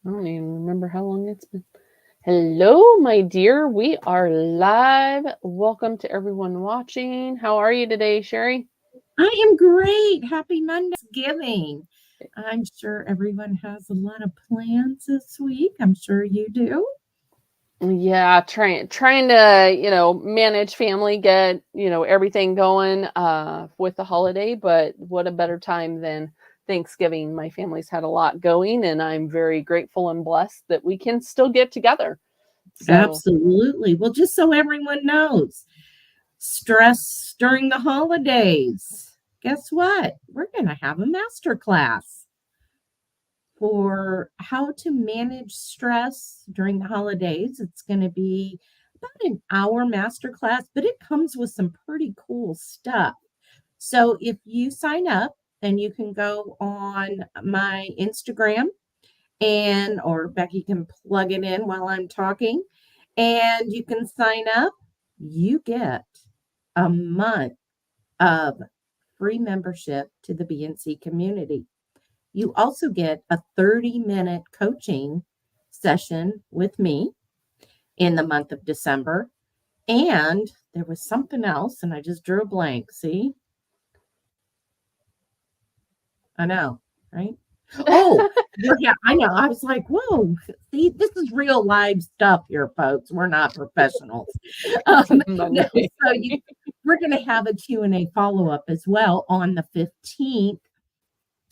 I don't even remember how long it's been. Hello, my dear. We are live. Welcome to everyone watching. How are you today, Sherry? I am great. Happy Monday, Thanksgiving. I'm sure everyone has a lot of plans this week. I'm sure you do. Yeah, trying to, manage family, get, everything going with the holiday, but what a better time than Thanksgiving. My family's had a lot going and I'm very grateful and blessed that we can still get together. So, Absolutely. Well, just so everyone knows, stress during the holidays. Guess what? We're going to have a master class for how to manage stress during the holidays. It's going to be about an hour master class, but it comes with some pretty cool stuff. So if you sign up, then you can go on my Instagram and or Becky can plug it in while I'm talking and you can sign up. You get a month of free membership to the BNC community. You also get a 30-minute coaching session with me in the month of December. And there was something else, and I just drew a blank. See? I know, right? Oh, yeah, I know. I was like, whoa, see, this is real live stuff here, folks. We're not professionals. No, Monday. we're going to have a Q&A follow-up as well on the 15th.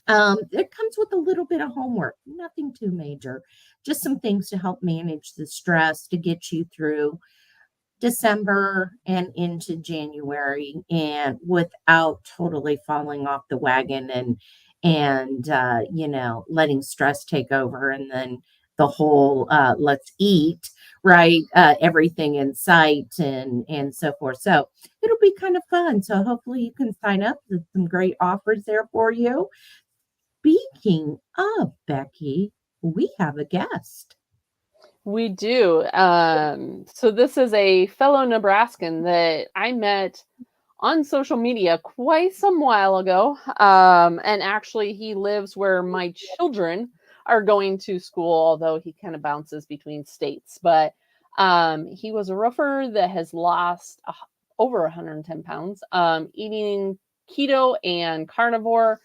It comes with a little bit of homework, nothing too major, just some things to help manage the stress to get you through December and into January and without totally falling off the wagon and letting stress take over and then the whole let's eat right everything in sight and so forth. So it'll be kind of fun. So hopefully you can sign up. There's some great offers there for you. Speaking of Becky, we have a guest. We do. So this is a fellow Nebraskan that I met on social media quite some while ago. And actually, he lives where my children are going to school, although he kind of bounces between states. But he was a roofer that has lost over 110 pounds, eating keto and carnivore.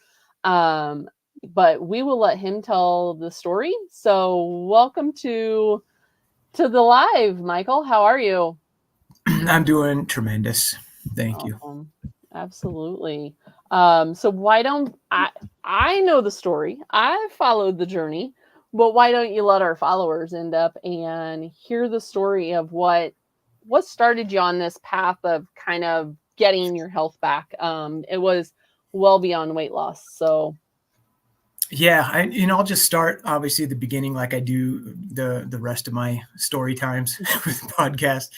But we will let him tell the story. So welcome to the live, Michael. How are you? I'm doing tremendous. Thank you. Absolutely. So why don't I know the story. I followed the journey, but why don't you let our followers end up and hear the story of what started you on this path of kind of getting your health back? It was well beyond weight loss. So Yeah, I'll just start obviously at the beginning, like I do the rest of my story times with the podcast.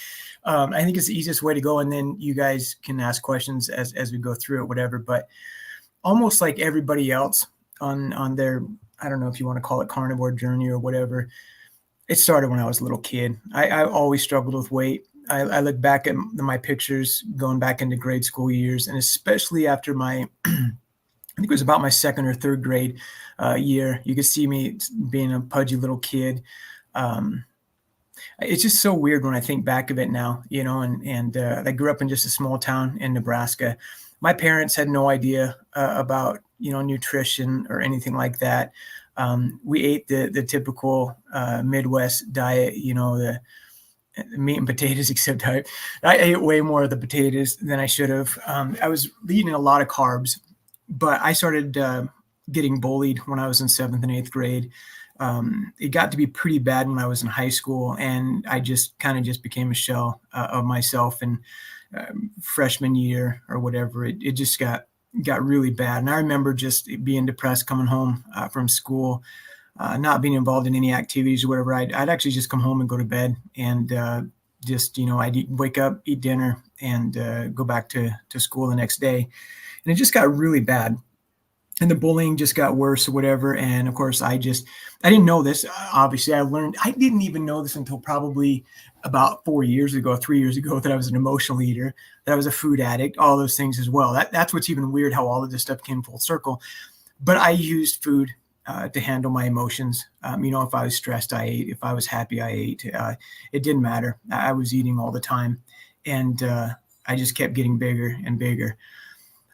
I think it's the easiest way to go, and then you guys can ask questions as we go through it, whatever. But almost like everybody else on their, I don't know if you want to call it carnivore journey or whatever, it started when I was a little kid. I always struggled with weight. I look back at my pictures going back into grade school years, and especially after my I think it was about my second or third grade year. You could see me being a pudgy little kid. It's just so weird when I think back of it now, and I grew up in just a small town in Nebraska. My parents had no idea about, nutrition or anything like that. We ate the typical Midwest diet, the meat and potatoes, except I ate way more of the potatoes than I should have. I was eating a lot of carbs. But I started getting bullied when I was in 7th and 8th grade. It got to be pretty bad when I was in high school, and I just kind of just became a shell of myself. And freshman year or whatever, it just got really bad. And I remember just being depressed coming home from school, not being involved in any activities or whatever. I'd actually just come home and go to bed and I'd wake up, eat dinner, and go back to school the next day. And it just got really bad. And the bullying just got worse or whatever. And of course, I didn't know this. Obviously, I didn't even know this until probably about 3 years ago, that I was an emotional eater, that I was a food addict, all those things as well. That's what's even weird, how all of this stuff came full circle. But I used food to handle my emotions. If I was stressed, I ate. If I was happy, I ate. It didn't matter. I was eating all the time. And I just kept getting bigger and bigger.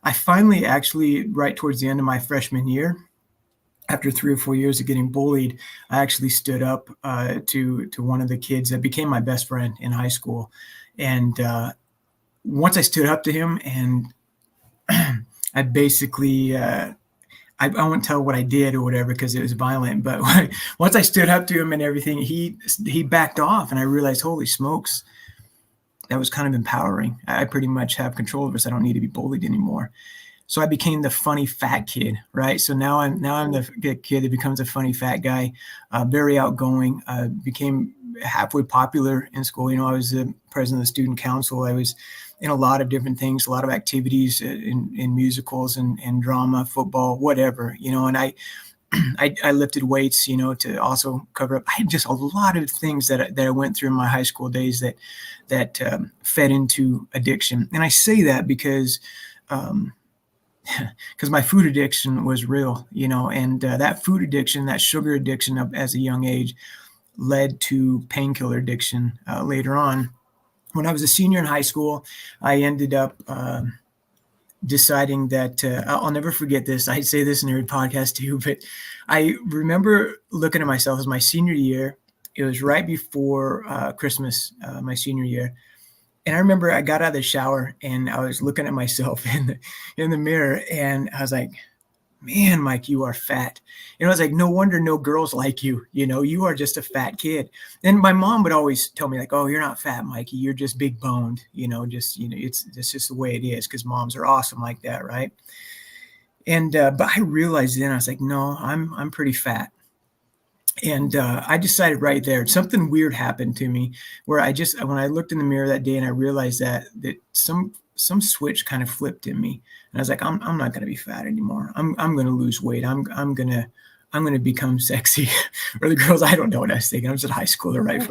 I finally, actually, right towards the end of my freshman year, after 3 or 4 years of getting bullied, I actually stood up to one of the kids that became my best friend in high school. And once I stood up to him, and I basically, I won't tell what I did or whatever because it was violent. But once I stood up to him and everything, he backed off, and I realized, holy smokes, that was kind of empowering. I pretty much have control of this. I don't need to be bullied anymore. So I became the funny fat kid, right? So now I'm the kid that becomes a funny fat guy, very outgoing. Became halfway popular in school. I was the president of the student council. I was in a lot of different things, a lot of activities in musicals and drama, football, whatever. And I lifted weights, to also cover up. I had just a lot of things that I went through in my high school days that fed into addiction. And I say that because my food addiction was real, and that food addiction, that sugar addiction as a young age led to painkiller addiction later on. When I was a senior in high school, I ended up deciding that I'll never forget this. I say this in every podcast too, but I remember looking at myself as my senior year. It was right before Christmas, my senior year. And I remember I got out of the shower and I was looking at myself in the mirror, and I was like, man, Mike, you are fat. I was like, no wonder no girls like you. You are just a fat kid. And my mom would always tell me, like, oh, you're not fat, Mikey. You're just big boned. It's just the way it is, because moms are awesome like that, right? And but I realized then, I was like, no, I'm pretty fat. And I decided right there, something weird happened to me where when I looked in the mirror that day and I realized that some switch kind of flipped in me. And I was like, I'm not going to be fat anymore. I'm going to lose weight. I'm going to become sexy. Or the girls, I don't know what I was thinking. I was at high school, right?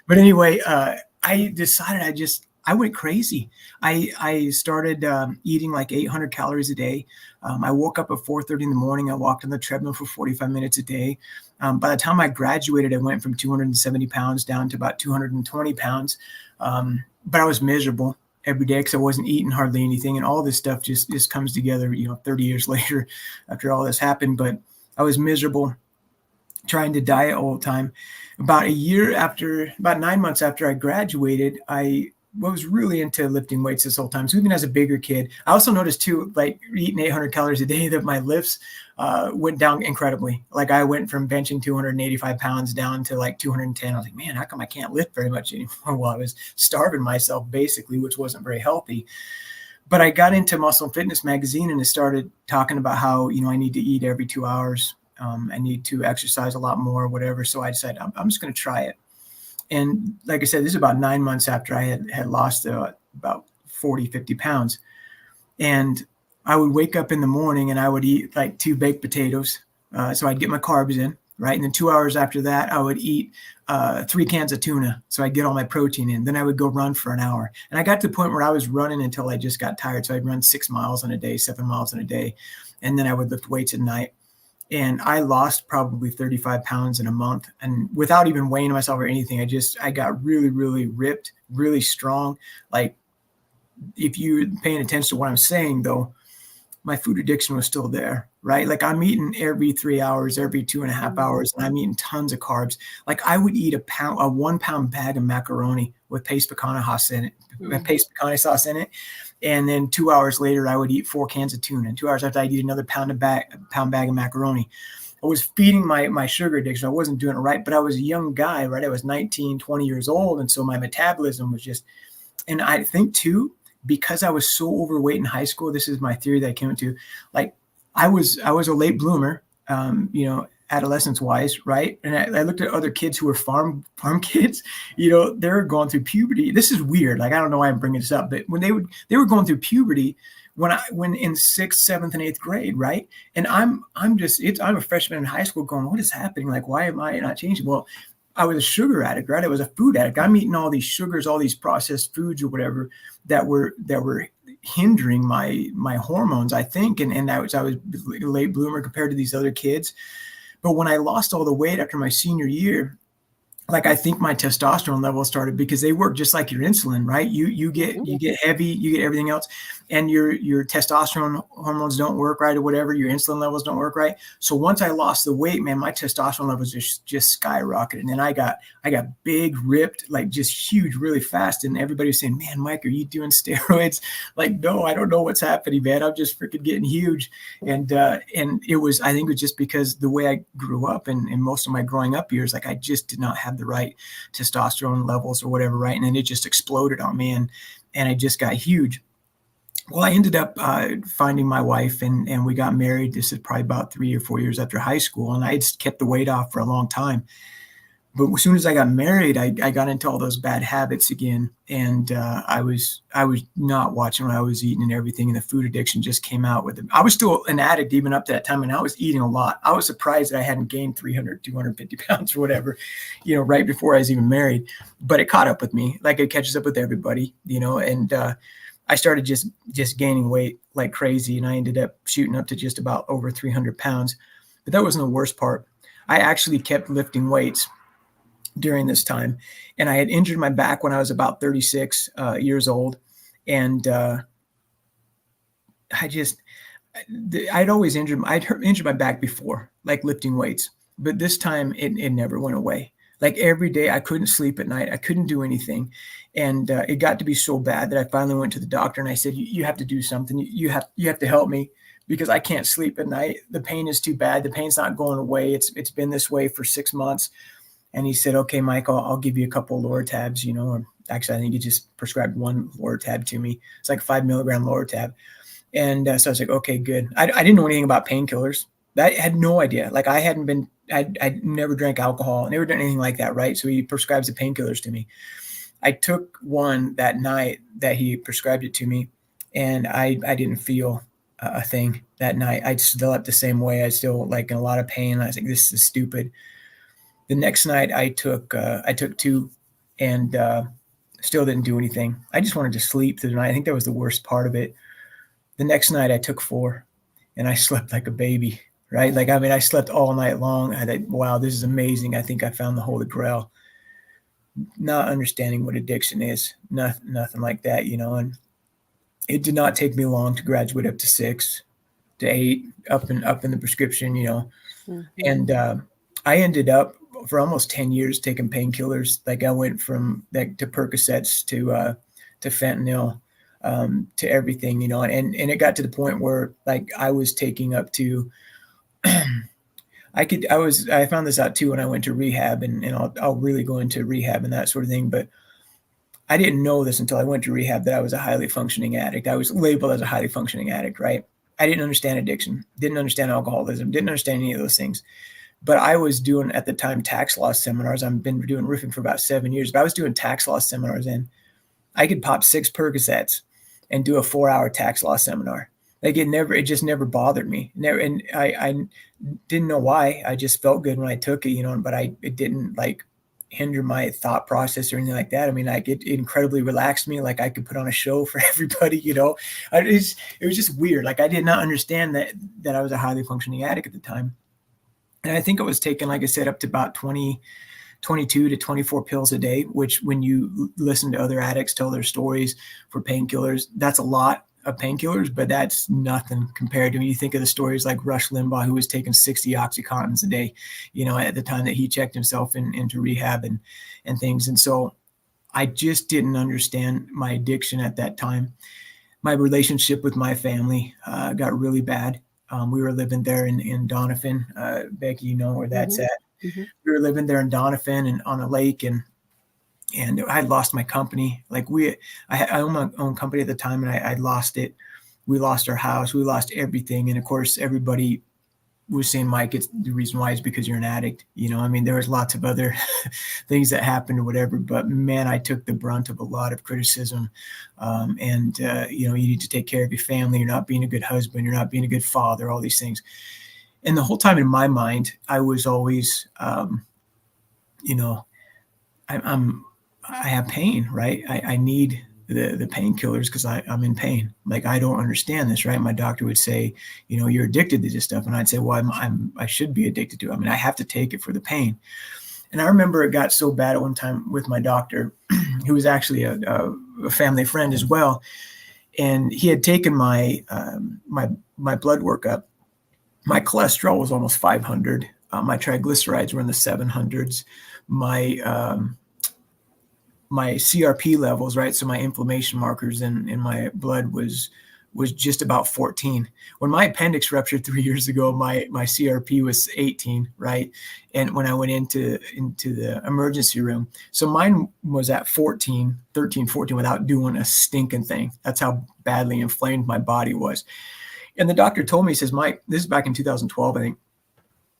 But anyway, I decided I went crazy. I started eating like 800 calories a day. I woke up at 4:30 in the morning. I walked on the treadmill for 45 minutes a day. By the time I graduated, I went from 270 pounds down to about 220 pounds. But I was miserable every day because I wasn't eating hardly anything. And all this stuff just comes together, 30 years later after all this happened. But I was miserable, trying to diet all the time. About 9 months after I graduated, I was really into lifting weights this whole time. So even as a bigger kid, I also noticed too, like eating 800 calories a day, that my lifts went down incredibly. Like I went from benching 285 pounds down to like 210. I was like, man, how come I can't lift very much anymore? Well, I was starving myself basically, which wasn't very healthy. But I got into Muscle and Fitness magazine, and it started talking about how, I need to eat every 2 hours. I need to exercise a lot more, whatever. So I decided I'm just going to try it. And like I said, this is about 9 months after I had lost about 40, 50 pounds. And I would wake up in the morning and I would eat like 2 baked potatoes. So I'd get my carbs in, right? And then 2 hours after that, I would eat 3 cans of tuna. So I'd get all my protein in. Then I would go run for an hour. And I got to the point where I was running until I just got tired. So I'd run 6 miles in a day, 7 miles in a day. And then I would lift weights at night. And I lost probably 35 pounds in a month, and without even weighing myself or anything. I got really, really ripped, really strong. Like, if you're paying attention to what I'm saying, though, my food addiction was still there, right? Like I'm eating every 3 hours, every 2.5 hours, and I'm eating tons of carbs. Like I would eat a 1 pound bag of macaroni with paste pecana sauce in it. And then 2 hours later, I would eat 4 cans of tuna. And 2 hours after, I'd eat another pound bag of macaroni. I was feeding my sugar addiction. I wasn't doing it right, but I was a young guy, right? I was 19, 20 years old. And so my metabolism was and I think too, because I was so overweight in high school, this is my theory that I came to, like I was a late bloomer, adolescence wise, right? And I looked at other kids who were farm kids, they're going through puberty. This is weird. Like, I don't know why I'm bringing this up, but when they were going through puberty when in 6th, 7th, and 8th grade, right? And I'm a freshman in high school going, what is happening? Like, why am I not changing? Well, I was a sugar addict, right? I was a food addict. I'm eating all these sugars, all these processed foods or whatever that were hindering my hormones, I think. And I was a late bloomer compared to these other kids. But when I lost all the weight after my senior year, like I think my testosterone levels started, because they work just like your insulin, right? You get heavy, you get everything else, and your testosterone hormones don't work right or whatever. Your insulin levels don't work right. So once I lost the weight, man, my testosterone levels just skyrocketed, and then I got big, ripped, like just huge, really fast. And everybody was saying, "Man, Mike, are you doing steroids?" Like, no, I don't know what's happening, man. I'm just freaking getting huge. And it was, I think it was just because the way I grew up and most of my growing up years, like I just did not have the right testosterone levels or whatever, right? And then it just exploded on me, and I just got huge. Well, I ended up finding my wife, and we got married. This is probably about 3 or 4 years after high school, and I had kept the weight off for a long time. But as soon as I got married, I got into all those bad habits again, and I was not watching what I was eating and everything, and the food addiction just came out with it. I was still an addict even up to that time, and I was eating a lot. I was surprised that I hadn't gained 300, 250 pounds or whatever, right before I was even married. But it caught up with me, like it catches up with everybody, and I started just gaining weight like crazy, and I ended up shooting up to just about over 300 pounds. But that wasn't the worst part. I actually kept lifting weights during this time, and I had injured my back when I was about 36 years old, and I'd always injured my back before, like lifting weights, but this time it never went away. Like every day I couldn't sleep at night. I couldn't do anything. And it got to be so bad that I finally went to the doctor, and I said, you have to do something. You have to help me, because I can't sleep at night. The pain is too bad. The pain's not going away. It's been this way for 6 months. And he said, okay, Michael, I'll give you a couple of Loratabs, or actually I think he just prescribed one Loratab to me. It's like 5 milligram Loratab. And so I was like, okay, good. I didn't know anything about painkillers. I had no idea. Like I'd never drank alcohol, never done anything like that, right? So he prescribes the painkillers to me. I took one that night that he prescribed it to me, and I didn't feel a thing that night. I still slept the same way. I still like in a lot of pain. I was like, this is stupid. The next night I took 2, and still didn't do anything. I just wanted to sleep through the night. I think that was the worst part of it. The next night I took 4, and I slept like a baby, right? Like, I mean, I slept all night long. I thought, wow, this is amazing. I think I found the Holy Grail. Not understanding what addiction is, nothing like that, and it did not take me long to graduate up to 6 to 8, up in the prescription, Mm-hmm. And I ended up for almost 10 years taking painkillers. Like I went from to Percocets to fentanyl, to everything, and it got to the point where like I was taking up to, I found this out too when I went to rehab, and I'll really go into rehab and that sort of thing. But I didn't know this until I went to rehab, that I was a highly functioning addict. I was labeled as a highly functioning addict, right? I didn't understand addiction, didn't understand alcoholism, didn't understand any of those things. But I was doing at the time tax law seminars. I've been doing roofing for about 7 years, but I was doing tax law seminars, and I could pop 6 Percocets and do a 4-hour tax law seminar. Like it just never bothered me. Never, and I didn't know why. I just felt good when I took it, but it didn't like hinder my thought process or anything like that. I mean, like it incredibly relaxed me. Like I could put on a show for everybody, it was just weird. Like I did not understand that I was a highly functioning addict at the time. And I think I was taking, like I said, up to about 22 to 24 pills a day, which when you listen to other addicts tell their stories for painkillers, that's a lot of painkillers, but that's nothing compared to when you think of the stories like Rush Limbaugh, who was taking 60 Oxycontins a day, at the time that he checked himself into rehab and things. And so I just didn't understand my addiction at that time. My relationship with my family got really bad. We were living there in Donovan. Becky, you know where that's at. Mm-hmm. We were living there in Donovan and on a lake, and I had lost my company. Like I owned my own company at the time, and I lost it. We lost our house. We lost everything. And of course, everybody was saying, Mike, it's the reason why is because you're an addict. I mean, there was lots of other things that happened or whatever, but man, I took the brunt of a lot of criticism. You need to take care of your family. You're not being a good husband. You're not being a good father, all these things. And the whole time in my mind, I was always, I have pain, right? I need the painkillers because I'm in pain. Like, I don't understand this, right? My doctor would say, you're addicted to this stuff. And I'd say, well, I should be addicted to it. I mean, I have to take it for the pain. And I remember it got so bad at one time with my doctor, who was actually a family friend as well. And he had taken my blood work up. My cholesterol was almost 500. My triglycerides were in the 700s. My CRP levels, right? So my inflammation markers in my blood was just about 14. When my appendix ruptured 3 years ago, my CRP was 18, right? And when I went into the emergency room, so mine was at 13, 14 without doing a stinking thing. That's how badly inflamed my body was. And the doctor told me, he says, Mike, this is back in 2012, I think.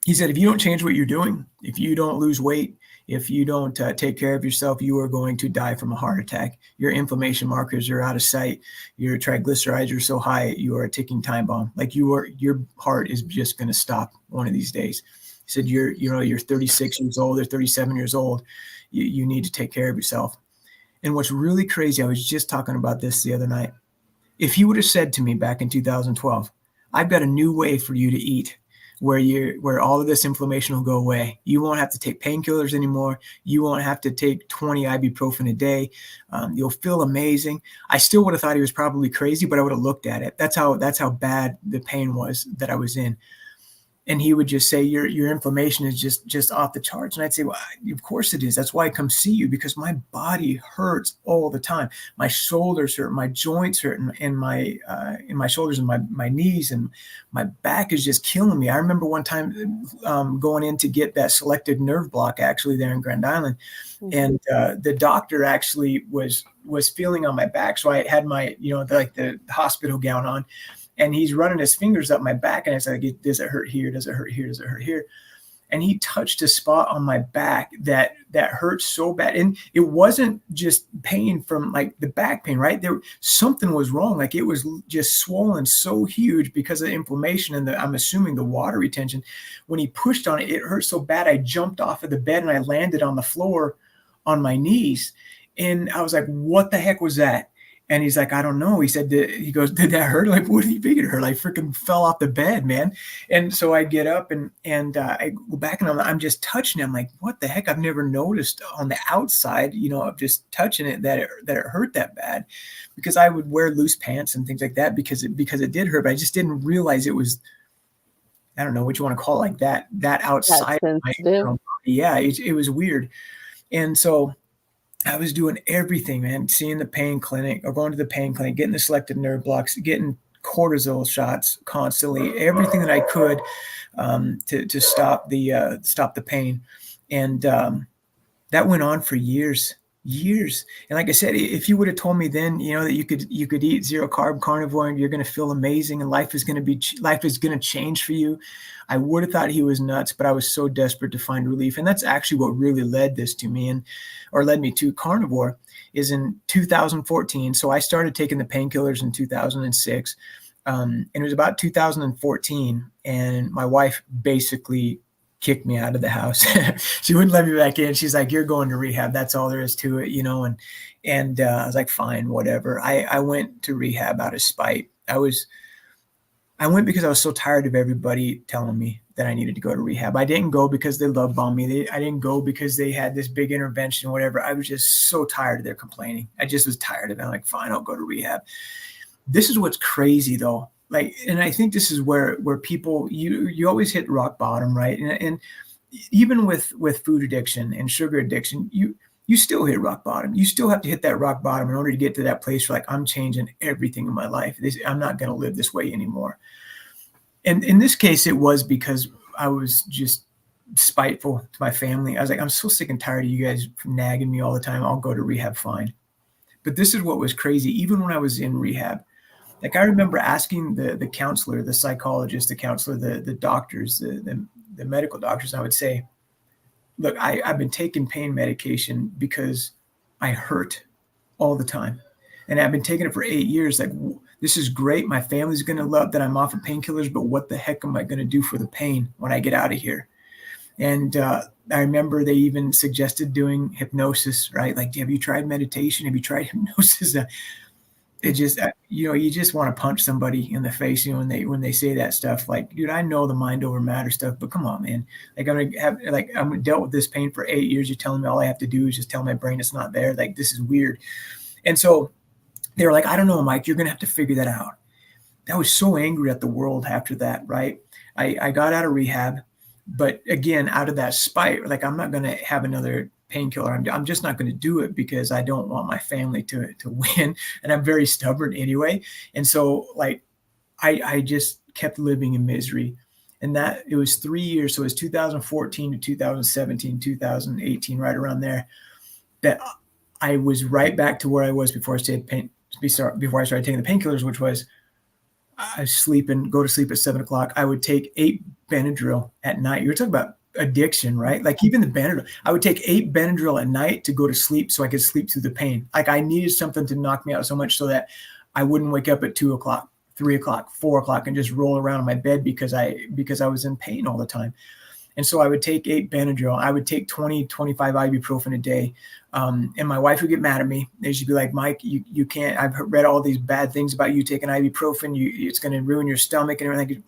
He said, if you don't change what you're doing, if you don't lose weight, if you don't take care of yourself, you are going to die from a heart attack. Your inflammation markers are out of sight. Your triglycerides are so high, you are a ticking time bomb. Like, your heart is just going to stop one of these days. He said, you're 36 years old or 37 years old. You need to take care of yourself. And what's really crazy, I was just talking about this the other night. If he would have said to me back in 2012, I've got a new way for you to eat, where all of this inflammation will go away. You won't have to take painkillers anymore. You won't have to take 20 ibuprofen a day. You'll feel amazing. I still would have thought he was probably crazy, but I would have looked at it. That's how bad the pain was that I was in. And he would just say, your inflammation is just off the charts. And I'd say, well, of course it is. That's why I come see you, because my body hurts all the time. My shoulders hurt, my joints hurt, and in my shoulders and my knees, and my back is just killing me. I remember one time going in to get that selective nerve block, actually there in Grand Island. And the doctor actually was feeling on my back. So I had my, the hospital gown on. And he's running his fingers up my back, and it's like, does it hurt here? Does it hurt here? Does it hurt here? And he touched a spot on my back that hurt so bad. And it wasn't just pain from like the back pain, right? Something was wrong. Like, it was just swollen so huge because of inflammation and I'm assuming the water retention. When he pushed on it, it hurt so bad. I jumped off of the bed and I landed on the floor on my knees. And I was like, what the heck was that? And he's like, I don't know. He said, he goes, did that hurt? Like, what do you think it hurt? I freaking fell off the bed, man. And so I get up and I go back and I'm just touching it. I'm like, what the heck? I've never noticed on the outside, of just touching it that it hurt that bad, because I would wear loose pants and things like that because it did hurt. But I just didn't realize it was, I don't know what you want to call it, like that outside. Yeah, it was weird. And so I was doing everything, man, seeing the pain clinic or going to the pain clinic, getting the selective nerve blocks, getting cortisol shots constantly, everything that I could to stop the pain. And that went on for years. And like I said, if you would have told me then, that you could eat zero carb carnivore and you're going to feel amazing and life is going to change for you, I would have thought he was nuts. But I was so desperate to find relief. And that's actually what really led me to carnivore, is in 2014. So I started taking the painkillers in 2006. And it was about 2014. And my wife basically kicked me out of the house. She wouldn't let me back in. She's like, you're going to rehab. That's all there is to it, and I was like, fine, whatever. I went to rehab out of spite. I went because I was so tired of everybody telling me that I needed to go to rehab. I didn't go because they love bombed me. I didn't go because they had this big intervention or whatever. I was just so tired of their complaining. I just was tired of it. I'm like, fine, I'll go to rehab. This is what's crazy though. Like, and I think this is where people, you always hit rock bottom, right? And even with food addiction and sugar addiction, you still hit rock bottom. You still have to hit that rock bottom in order to get to that place where, like, I'm changing everything in my life. I'm not going to live this way anymore. And in this case, it was because I was just spiteful to my family. I was like, I'm so sick and tired of you guys nagging me all the time. I'll go to rehab, fine. But this is what was crazy. Even when I was in rehab, like, I remember asking the counselor, the psychologist, the counselor, the doctors, the medical doctors, I would say, look, I've been taking pain medication because I hurt all the time. And I've been taking it for 8 years. Like, this is great. My family's going to love that I'm off of painkillers, but what the heck am I going to do for the pain when I get out of here? And I remember they even suggested doing hypnosis, right? Like, have you tried meditation? Have you tried hypnosis? It just, you just want to punch somebody in the face, when they say that stuff. Like, dude, I know the mind over matter stuff, but come on, man. Like, I'm dealt with this pain for 8 years. You're telling me all I have to do is just tell my brain it's not there. Like, this is weird. And so they were like, I don't know, Mike, you're going to have to figure that out. I was so angry at the world after that, right? I got out of rehab, but again, out of that spite, like, I'm not going to have another painkiller. I'm just not going to do it because I don't want my family to win. And I'm very stubborn anyway. And so, like, I just kept living in misery. And that, it was 3 years. So it was 2014 to 2017, 2018, right around there, that I was right back to where I was before I started taking the painkillers, which was, I go to sleep at 7:00. I would take 8 Benadryl at night. You're talking about addiction, right? Like, even the Benadryl, I would take 8 Benadryl at night to go to sleep so I could sleep through the pain. Like, I needed something to knock me out so much so that I wouldn't wake up at 2:00, 3:00, 4:00 and just roll around in my bed because I was in pain all the time. And so I would take 8 Benadryl. I would take 20, 25 ibuprofen a day. And my wife would get mad at me. She'd be like, Mike, you can't, I've read all these bad things about you taking ibuprofen. It's going to ruin your stomach and everything.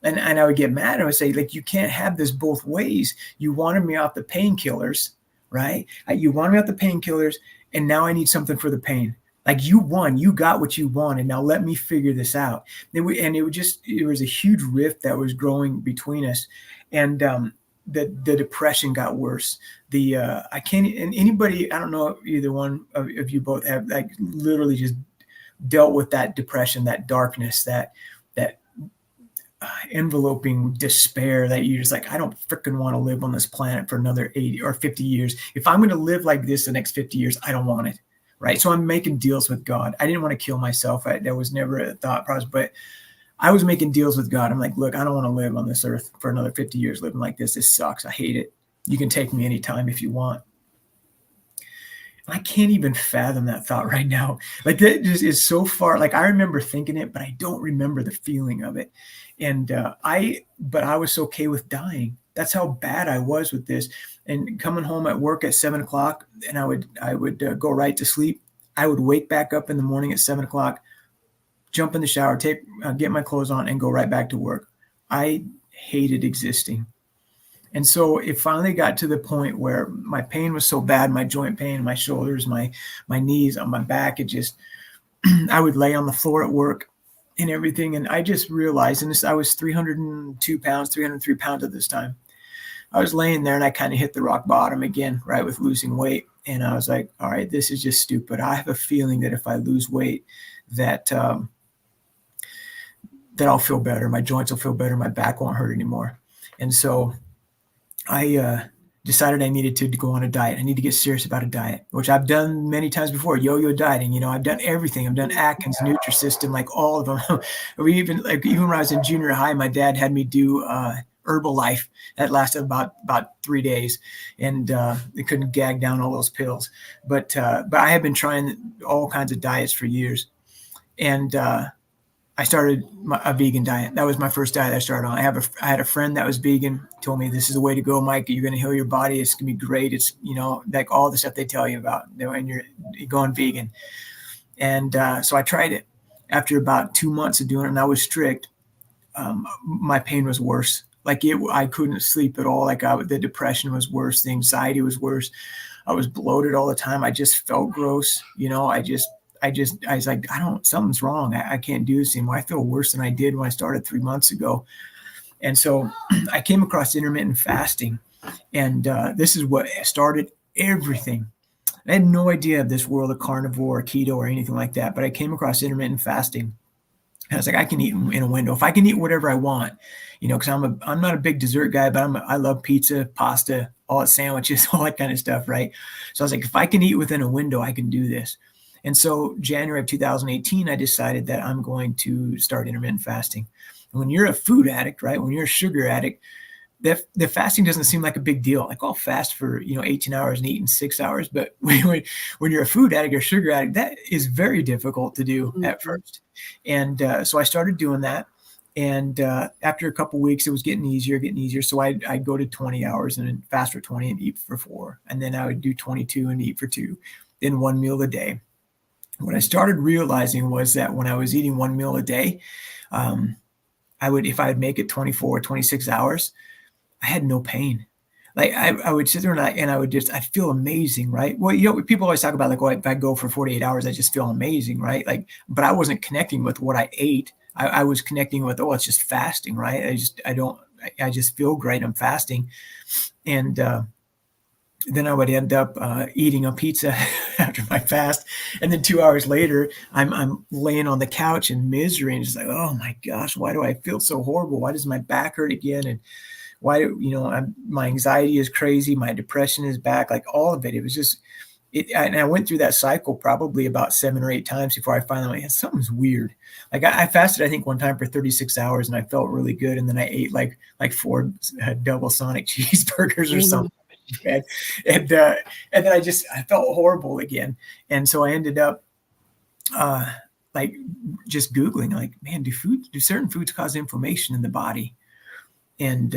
And I would get mad. And I would say, like, you can't have this both ways. You wanted me off the painkillers, right? You wanted me off the painkillers, and now I need something for the pain. Like, you won, you got what you wanted. Now let me figure this out. It was a huge rift that was growing between us. And the depression got worse. I can't, and anybody, I don't know if either one of you both have, like, literally just dealt with that depression, that darkness, that enveloping despair that you're just like, I don't freaking want to live on this planet for another 80 or 50 years. If I'm going to live like this the next 50 years, I don't want it. Right. So I'm making deals with God. I didn't want to kill myself. That was never a thought process, but I was making deals with God. I'm like, look, I don't want to live on this earth for another 50 years living like this. This sucks. I hate it. You can take me anytime if you want. And I can't even fathom that thought right now. Like, that just is so far. Like, I remember thinking it, but I don't remember the feeling of it. And but I was okay with dying. That's how bad I was with this. And coming home at work at 7:00, and I would go right to sleep. I would wake back up in the morning at 7:00, jump in the shower, get my clothes on, and go right back to work. I hated existing. And so it finally got to the point where my pain was so bad, my joint pain, my shoulders, my knees, on my back, I would lay on the floor at work and everything. And I just realized, and I was 302 pounds, 303 pounds at this time. I was laying there and I kind of hit the rock bottom again, right, with losing weight. And I was like, all right, this is just stupid. I have a feeling that if I lose weight, that I'll feel better. My joints will feel better. My back won't hurt anymore. And so I decided I needed to go on a diet. I need to get serious about a diet, which I've done many times before. Yo-yo dieting, I've done everything. I've done Atkins, Nutrisystem, like all of them. Even when I was in junior high, my dad had me do Herbalife. That lasted about 3 days, and they couldn't gag down all those pills. But I have been trying all kinds of diets for years, and I started a vegan diet. That was my first diet I started on. I had a friend that was vegan, told me, this is the way to go, Mike. You're going to heal your body. It's going to be great. It's, like all the stuff they tell you about when you're going vegan. And so I tried it. After about 2 months of doing it, and I was strict, my pain was worse. Like I couldn't sleep at all. Like the depression was worse. The anxiety was worse. I was bloated all the time. I just felt gross. I was like, something's wrong. I can't do this anymore. I feel worse than I did when I started 3 months ago. And so I came across intermittent fasting, and this is what started everything. I had no idea of this world of carnivore or keto or anything like that, but I came across intermittent fasting. And I was like, I can eat in a window. If I can eat whatever I want, because I'm not a big dessert guy, but I love pizza, pasta, all the sandwiches, all that kind of stuff, right? So I was like, if I can eat within a window, I can do this. And so January of 2018, I decided that I'm going to start intermittent fasting. And when you're a food addict, right, when you're a sugar addict, the fasting doesn't seem like a big deal. Like, I'll fast for 18 hours and eat in 6 hours. But when you're a food addict or sugar addict, that is very difficult to do at first. And so I started doing that. And after a couple of weeks, it was getting easier. So I'd go to 20 hours and then fast for 20 and eat for 4. And then I would do 22 and eat for 2, then 1 meal a day. What I started realizing was that when I was eating 1 meal a day, if I'd make it 24 or 26 hours, I had no pain. Like I would sit there and I feel amazing, right? Well, people always talk about like, well, if I go for 48 hours, I just feel amazing, right? Like, but I wasn't connecting with what I ate. I was connecting with, oh, it's just fasting, right? I just feel great. I'm fasting. And then I would end up eating a pizza after my fast. And then 2 hours later, I'm laying on the couch in misery and just like, oh my gosh, why do I feel so horrible? Why does my back hurt again? And why, my anxiety is crazy. My depression is back, like all of it. It was just, and I went through that cycle probably about 7 or 8 times before I finally went, something's weird. Like I fasted, I think one time for 36 hours and I felt really good. And then I ate like 4 double Sonic cheeseburgers or something. And then I felt horrible again. And so I ended up, like just Googling, like, man, do certain foods cause inflammation in the body? And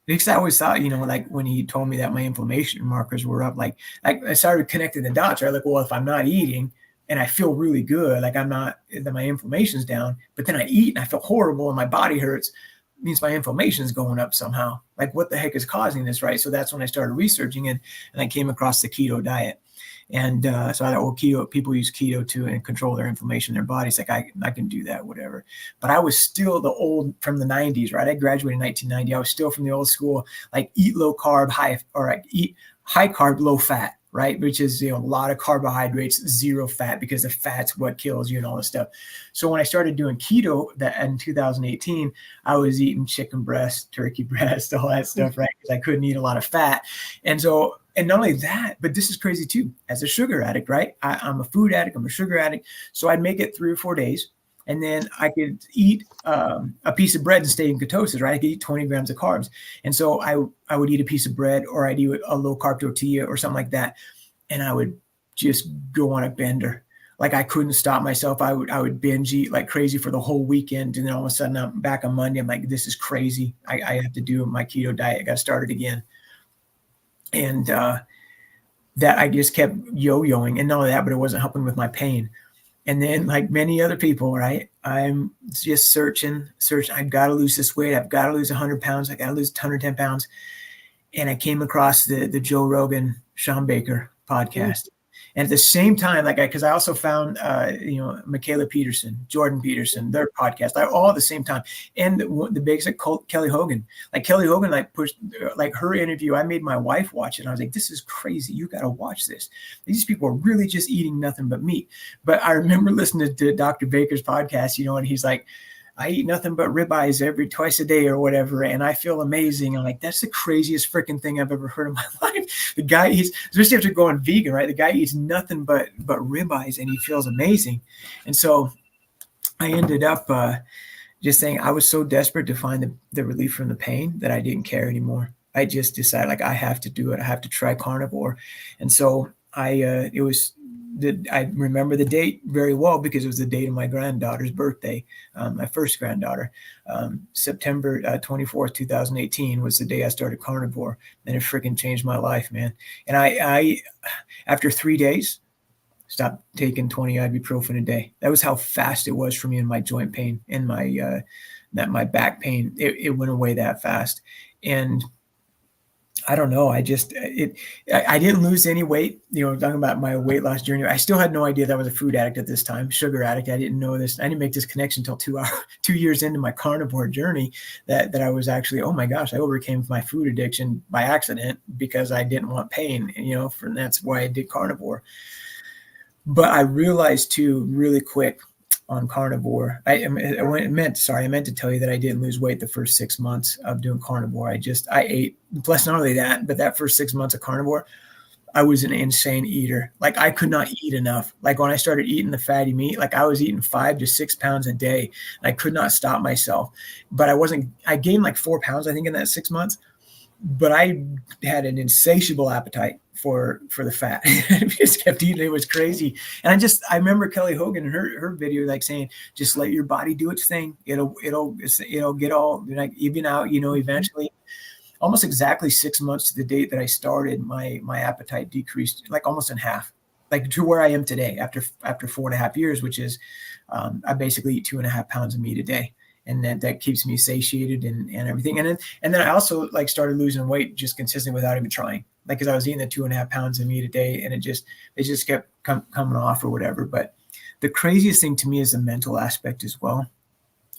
because I always thought, like when he told me that my inflammation markers were up, like I started connecting the dots, right? Like, well, if I'm not eating and I feel really good, like then my inflammation's down, but then I eat and I feel horrible and my body hurts, means my inflammation is going up somehow. Like what the heck is causing this, right? So that's when I started researching it and I came across the keto diet. And so I thought, well, people use keto too and control their inflammation in their bodies. Like I can do that, whatever. But I was still the old from the 90s, right? I graduated in 1990. I was still from the old school, like eat low carb, eat high carb, low fat, right? Which is, a lot of carbohydrates, 0 fat, because the fat's what kills you and all this stuff. So when I started doing keto in 2018, I was eating chicken breast, turkey breast, all that stuff, right? Because I couldn't eat a lot of fat. And not only that, but this is crazy too, as a sugar addict, right? I'm a food addict, I'm a sugar addict. So I'd make it 3 or 4 days. And then I could eat a piece of bread and stay in ketosis, right? I could eat 20 grams of carbs. And so I would eat a piece of bread, or I'd eat a low carb tortilla or something like that. And I would just go on a bender. Like I couldn't stop myself. I would binge eat like crazy for the whole weekend. And then all of a sudden I'm back on Monday. I'm like, this is crazy. I have to do my keto diet. I got to start it again. And that I just kept yo-yoing. And not only that, but it wasn't helping with my pain. And then like many other people, right, I'm just searching. I've got to lose this weight. I've got to lose 100 pounds. I got to lose 110 pounds. And I came across the Joe Rogan, Sean Baker podcast. And at the same time, because I also found, Michaela Peterson, Jordan Peterson, their podcast, all at the same time. And the basic Kelly Hogan, pushed her interview. I made my wife watch it. And I was like, this is crazy. You got to watch this. These people are really just eating nothing but meat. But I remember listening to Dr. Baker's podcast, and he's like, I eat nothing but ribeyes twice a day or whatever, and I feel amazing. I'm like, that's the craziest freaking thing I've ever heard in my life. The guy, especially after going vegan, right? The guy eats nothing but ribeyes, and he feels amazing. And so I ended up just saying I was so desperate to find the relief from the pain that I didn't care anymore. I just decided I have to do it. I have to try carnivore. And so I remember the date very well because it was the date of my granddaughter's birthday, my first granddaughter. September 24th, 2018 was the day I started carnivore, and it freaking changed my life, man. And I after 3 days, stopped taking 20 ibuprofen a day. That was how fast it was for me in my joint pain and my back pain. It went away that fast. And I don't know. I didn't lose any weight, talking about my weight loss journey. I still had no idea that I was a food addict at this time, sugar addict. I didn't know this. I didn't make this connection until 2 years into my carnivore journey that I was actually, oh my gosh, I overcame my food addiction by accident because I didn't want pain, and that's why I did carnivore. But I realized too, really quick, on carnivore, I meant to tell you that I didn't lose weight the first 6 months of doing carnivore. I ate, plus not only that, but that first 6 months of carnivore, I was an insane eater. Like I could not eat enough. Like when I started eating the fatty meat, like I was eating 5 to 6 pounds a day. I could not stop myself, but I gained like 4 pounds, I think, in that 6 months. but I had an insatiable appetite for the fat. I just kept eating. It was crazy. And I remember Kelly Hogan in her video, like saying, just let your body do its thing. It'll get all like even out, eventually. Almost exactly 6 months to the date that I started, my appetite decreased like almost in half, like to where I am today after 4.5 years, which is I basically eat 2.5 pounds of meat a day. And that keeps me satiated and everything. And then I also like started losing weight just consistently without even trying, like, because I was eating the 2.5 pounds of meat a day, and it just kept coming off or whatever. But the craziest thing to me is the mental aspect as well.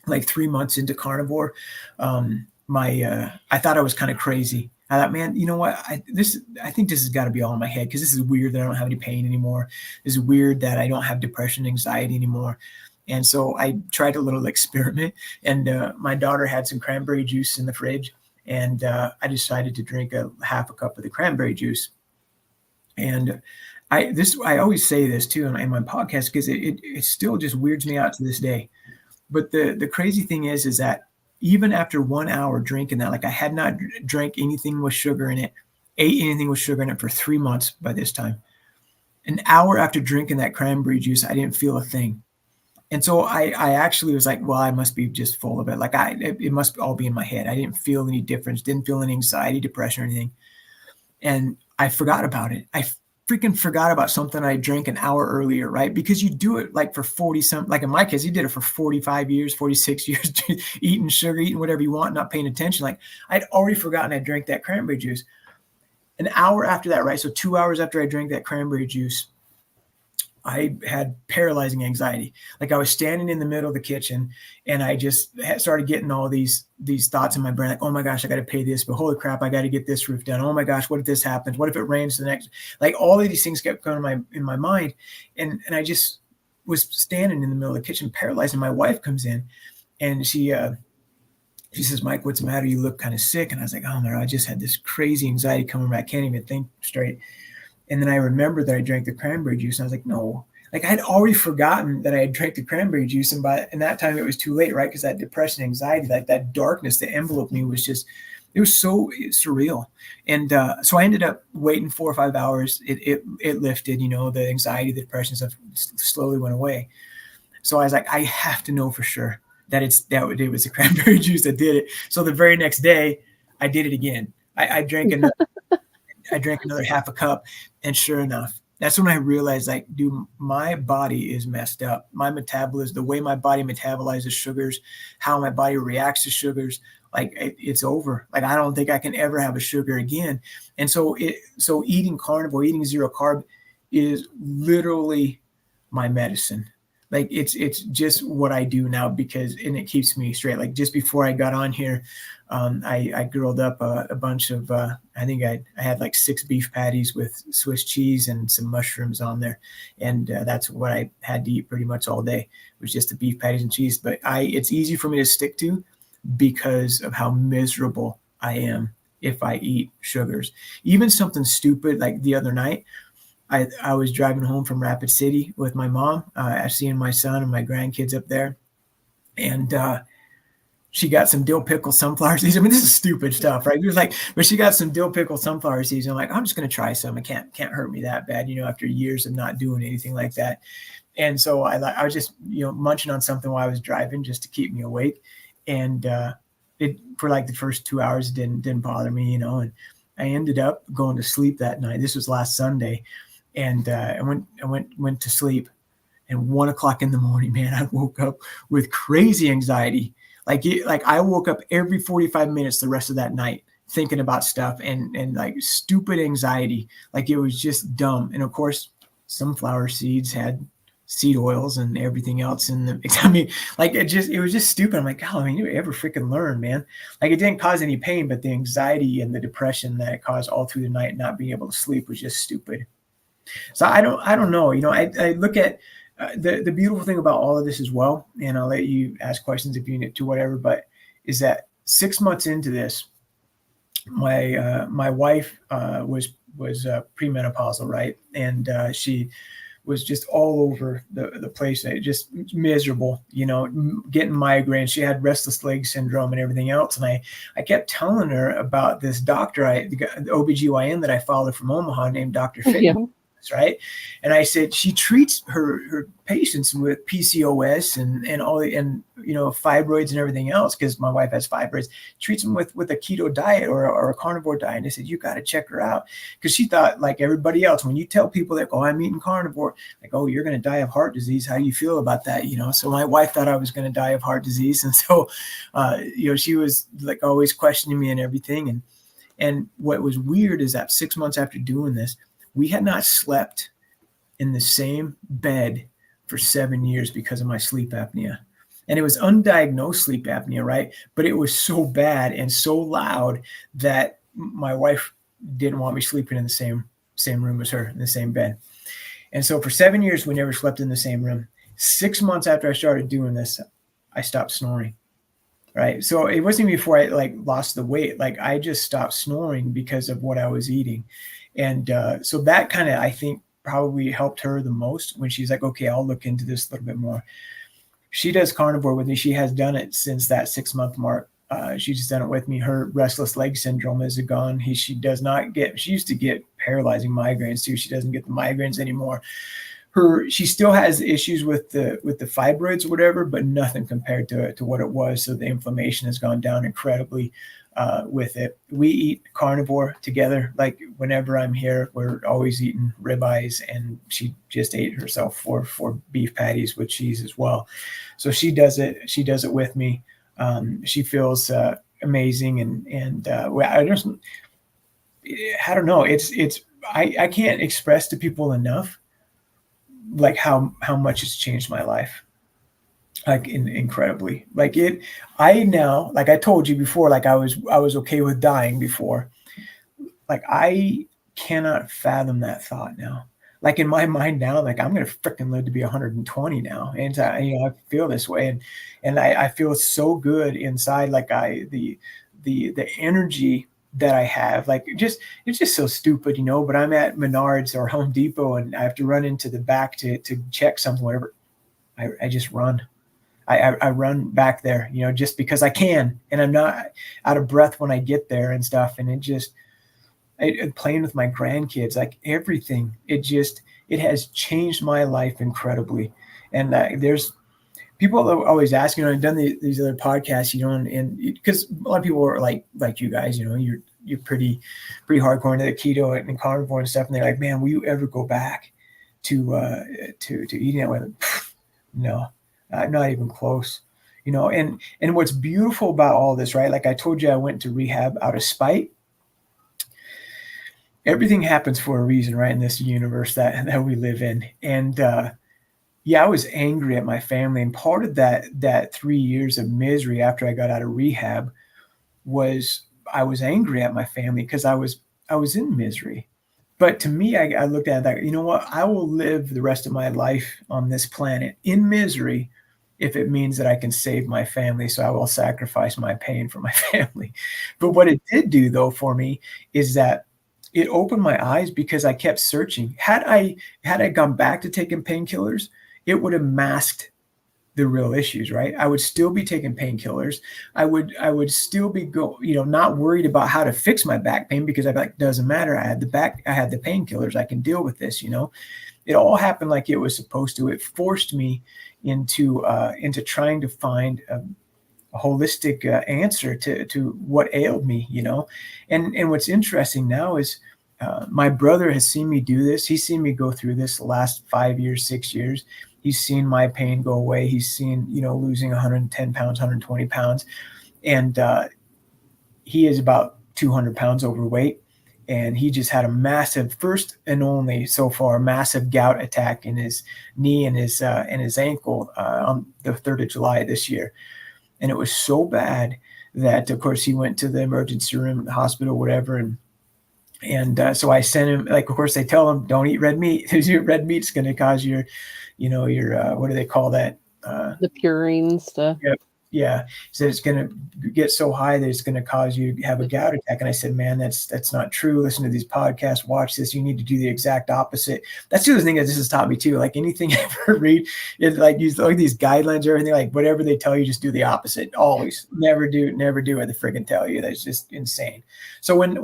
Like 3 months into carnivore, I thought I was kind of crazy. I thought, man, you know what? I think this has got to be all in my head, because this is weird that I don't have any pain anymore. This is weird that I don't have depression, anxiety anymore. And so I tried a little experiment, and my daughter had some cranberry juice in the fridge, and I decided to drink a half a cup of the cranberry juice. And I always say this too in my podcast, because it still just weirds me out to this day. But the crazy thing is that even after 1 hour drinking that, like I had not drank anything with sugar in it, ate anything with sugar in it for 3 months by this time. An hour after drinking that cranberry juice, I didn't feel a thing. And so I actually was like, well, I must be just full of it. Like it must all be in my head. I didn't feel any difference, didn't feel any anxiety, depression or anything. And I forgot about it. I freaking forgot about something I drank an hour earlier, right? Because you do it like for 40 something, like in my case, he did it for 45 years, 46 years, eating sugar, eating whatever you want, not paying attention. Like I'd already forgotten I drank that cranberry juice. An hour after that, right? So 2 hours after I drank that cranberry juice, I had paralyzing anxiety. Like I was standing in the middle of the kitchen, and I just started getting all these thoughts in my brain. Like, oh my gosh, I got to pay this, but holy crap, I got to get this roof done. Oh my gosh, what if this happens? What if it rains the next? Like all of these things kept going in my mind. And I just was standing in the middle of the kitchen, paralyzed. And my wife comes in, and she says, Mike, what's the matter? You look kind of sick. And I was like, oh my, I just had this crazy anxiety coming back. I can't even think straight. And then I remembered that I drank the cranberry juice. And I was like, no, like I had already forgotten that I had drank the cranberry juice. And by that time it was too late, right? Because that depression, anxiety, like that darkness that enveloped me was just, it was so surreal. And so I ended up waiting 4 or 5 hours. It lifted, the anxiety, the depression stuff slowly went away. So I was like, I have to know for sure that it was the cranberry juice that did it. So the very next day I did it again. I drank another half a cup, and sure enough, that's when I realized, like, dude, my body is messed up. My metabolism, the way my body metabolizes sugars, how my body reacts to sugars, like it's over. Like I don't think I can ever have a sugar again. And so eating carnivore, eating zero carb is literally my medicine. Like it's just what I do now, and it keeps me straight. Like just before I got on here, I grilled up a bunch of, I think I had like 6 beef patties with Swiss cheese and some mushrooms on there. And that's what I had to eat pretty much all day. It was just the beef patties and cheese. But it's easy for me to stick to because of how miserable I am if I eat sugars. Even something stupid like the other night, I was driving home from Rapid City with my mom, seeing my son and my grandkids up there. And she got some dill pickle sunflower seeds. I mean, this is stupid stuff, right? It was like, but she got some dill pickle sunflower seeds. And I'm like, I'm just going to try some. It can't hurt me that bad, after years of not doing anything like that. And so I was just, munching on something while I was driving just to keep me awake. And it for like the first 2 hours didn't bother me, and I ended up going to sleep that night. This was last Sunday. And I went to sleep, and 1 o'clock in the morning, man, I woke up with crazy anxiety. Like I woke up every 45 minutes the rest of that night thinking about stuff and like stupid anxiety. Like it was just dumb. And of course, sunflower seeds had seed oils and everything else in them. I mean, like it was just stupid. I'm like, oh, I mean, you ever freaking learn, man? Like it didn't cause any pain, but the anxiety and the depression that it caused all through the night, not being able to sleep, was just stupid. So I don't know. I look at the beautiful thing about all of this as well, and I'll let you ask questions if you need to, whatever. But is that 6 months into this, my wife was premenopausal, right? And she was just all over the place. Just miserable, getting migraines. She had restless leg syndrome and everything else. And I kept telling her about this doctor, the OBGYN that I followed from Omaha named Dr. Fitton. Yeah. Right. And I said, she treats her patients with PCOS and all the, and, fibroids and everything else. Cause my wife has fibroids, treats them with a keto diet or a carnivore diet. And I said, you got to check her out. Cause she thought, like everybody else, when you tell people that, oh, I'm eating carnivore, like, oh, you're going to die of heart disease. How do you feel about that? So my wife thought I was going to die of heart disease. And so, she was like always questioning me and everything. And what was weird is that 6 months after doing this, we had not slept in the same bed for 7 years because of my sleep apnea. And it was undiagnosed sleep apnea, right? But it was so bad and so loud that my wife didn't want me sleeping in the same room as her, in the same bed. And so for 7 years, we never slept in the same room. 6 months after I started doing this, I stopped snoring. Right. So it wasn't before I lost the weight. Like I just stopped snoring because of what I was eating. And so that kind of, I think, probably helped her the most when she's like, okay, I'll look into this a little bit more. She does carnivore with me. She has done it since that 6 month mark. She's done it with me. Her restless leg syndrome is gone. She used to get paralyzing migraines too. She doesn't get the migraines anymore. She still has issues with the fibroids or whatever, but nothing compared to what it was. So the inflammation has gone down incredibly with it. We eat carnivore together. Like whenever I'm here, we're always eating ribeyes, and she just ate herself four beef patties with cheese as well. So she does it. She does it with me. She feels amazing, and I don't know. I can't express to people enough like how much it's changed my life, like incredibly. I now, like I told you before, like I was okay with dying before. Like I cannot fathom that thought now. Like in my mind now, like I'm gonna freaking live to be 120 now, and I feel this way, and I feel so good inside. Like the energy that I have, like it's just so stupid, but I'm at Menards or Home Depot and I have to run into the back to check something, whatever. I just run. I run back there, just because I can, and I'm not out of breath when I get there and stuff. And playing with my grandkids, like everything, it has changed my life incredibly. And there's people always ask, I've done these other podcasts, and because a lot of people are like you guys, you're pretty hardcore into the keto and carnivore and stuff. And they're like, man, will you ever go back to eating that way? No, not even close, and what's beautiful about all this, right? Like I told you, I went to rehab out of spite. Everything happens for a reason, right? In this universe that we live in. And, I was angry at my family. And part of that 3 years of misery after I got out of rehab was I was angry at my family because I was in misery. But to me, I looked at that, you know what? I will live the rest of my life on this planet in misery if it means that I can save my family. So I will sacrifice my pain for my family. But what it did do, though, for me is that it opened my eyes because I kept searching. Had I gone back to taking painkillers, it would have masked the real issues, right? I would still be taking painkillers. I would still be not worried about how to fix my back pain because I'd be like, doesn't matter. I had the painkillers. I can deal with this, It all happened like it was supposed to. It forced me into trying to find a holistic answer to what ailed me, and what's interesting now is my brother has seen me do this. He's seen me go through this the last 5 years, 6 years. He's seen my pain go away. He's seen, losing 110 pounds, 120 pounds. And he is about 200 pounds overweight. And he just had a massive, first and only so far, massive gout attack in his knee and his ankle on the 3rd of July this year. And it was so bad that, of course, he went to the emergency room, the hospital, whatever. And so I sent him, like, of course, they tell him, don't eat red meat. Red meat's going to cause your what do they call that? The purines to. Yep. Yeah. He said it's going to get so high that it's going to cause you to have a gout attack. And I said, man, that's not true. Listen to these podcasts, watch this. You need to do the exact opposite. That's the other thing that this has taught me too. Like anything I ever read, it's like these guidelines or everything, like whatever they tell you, just do the opposite. Always. Never do what they freaking tell you. That's just insane. So when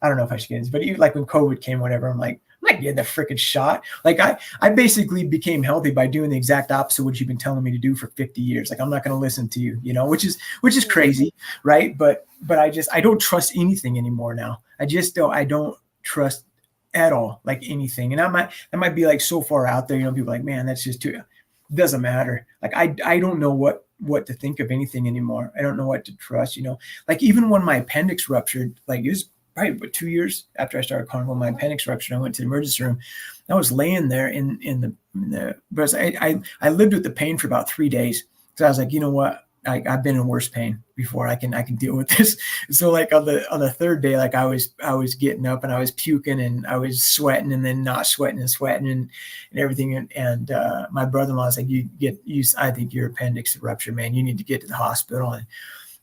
I don't know if I should get into this, but even like when COVID came, whatever, I'm like, I'm not getting the freaking shot. Like I basically became healthy by doing the exact opposite of what you've been telling me to do for 50 years. Like I'm not going to listen to you, which is crazy, right? But I don't trust anything anymore now. I don't trust at all, like anything. And that might be like so far out there, people are like, man, that's just too, it doesn't matter. Like I don't know what to think of anything anymore. I don't know what to trust, like even when my appendix ruptured, like it was probably 2 years after I started carnivore, my appendix ruptured. I went to the emergency room. I was laying there but I lived with the pain for about 3 days. So I was like, you know what? I've been in worse pain before. I can deal with this. So like on the third day, like I was getting up and I was puking and I was sweating and then not sweating and sweating and everything. And my brother-in-law was like, I think your appendix ruptured, man. You need to get to the hospital.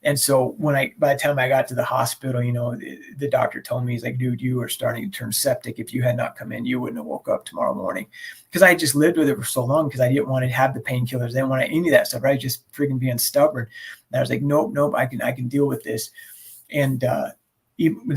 And so by the time I got to the hospital, the doctor told me, he's like, dude, you are starting to turn septic. If you had not come in, you wouldn't have woke up tomorrow morning. Because I just lived with it for so long because I didn't want to have the painkillers. I didn't want any of that stuff. Right? Just freaking being stubborn. And I was like, nope, I can deal with this. And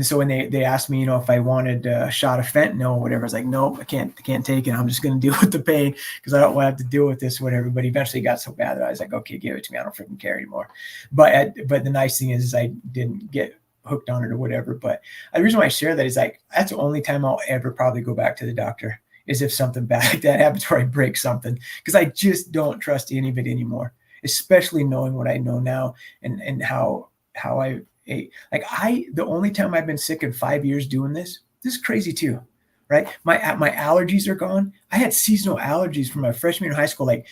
so when they asked me, if I wanted a shot of fentanyl or whatever, I was like, nope, I can't take it. I'm just going to deal with the pain because I don't want to have to deal with this or whatever. But eventually it got so bad that I was like, okay, give it to me. I don't freaking care anymore. But the nice thing is I didn't get hooked on it or whatever. But the reason why I share that is like, that's the only time I'll ever probably go back to the doctor is if something bad like that happens or I break something, because I just don't trust any of it anymore, especially knowing what I know now and how the only time I've been sick in 5 years doing this is crazy too, right? My allergies are gone. I had seasonal allergies from my freshman year in high school, like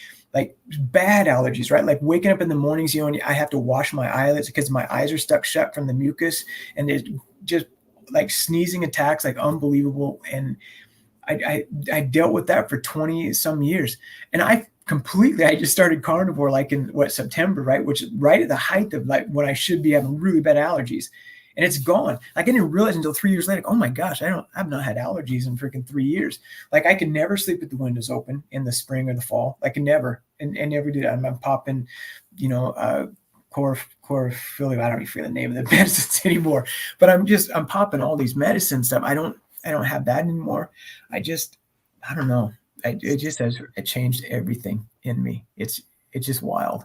bad allergies, right? Like waking up in the mornings, and I have to wash my eyelids because my eyes are stuck shut from the mucus, and there's just like sneezing attacks, like unbelievable. And I dealt with that for 20 some years, and I just started carnivore like in September, right? Which is right at the height of like when I should be having really bad allergies, and it's gone. Like I didn't realize until 3 years later, oh my gosh, I've not had allergies in freaking 3 years. Like I can never sleep with the windows open in the spring or the fall. I can never, and never do that. I'm popping, chlorophyll. I don't even feel the name of the medicines anymore, but I'm popping all these medicine stuff. I don't have that anymore. I don't know. It changed everything in me. It's just wild.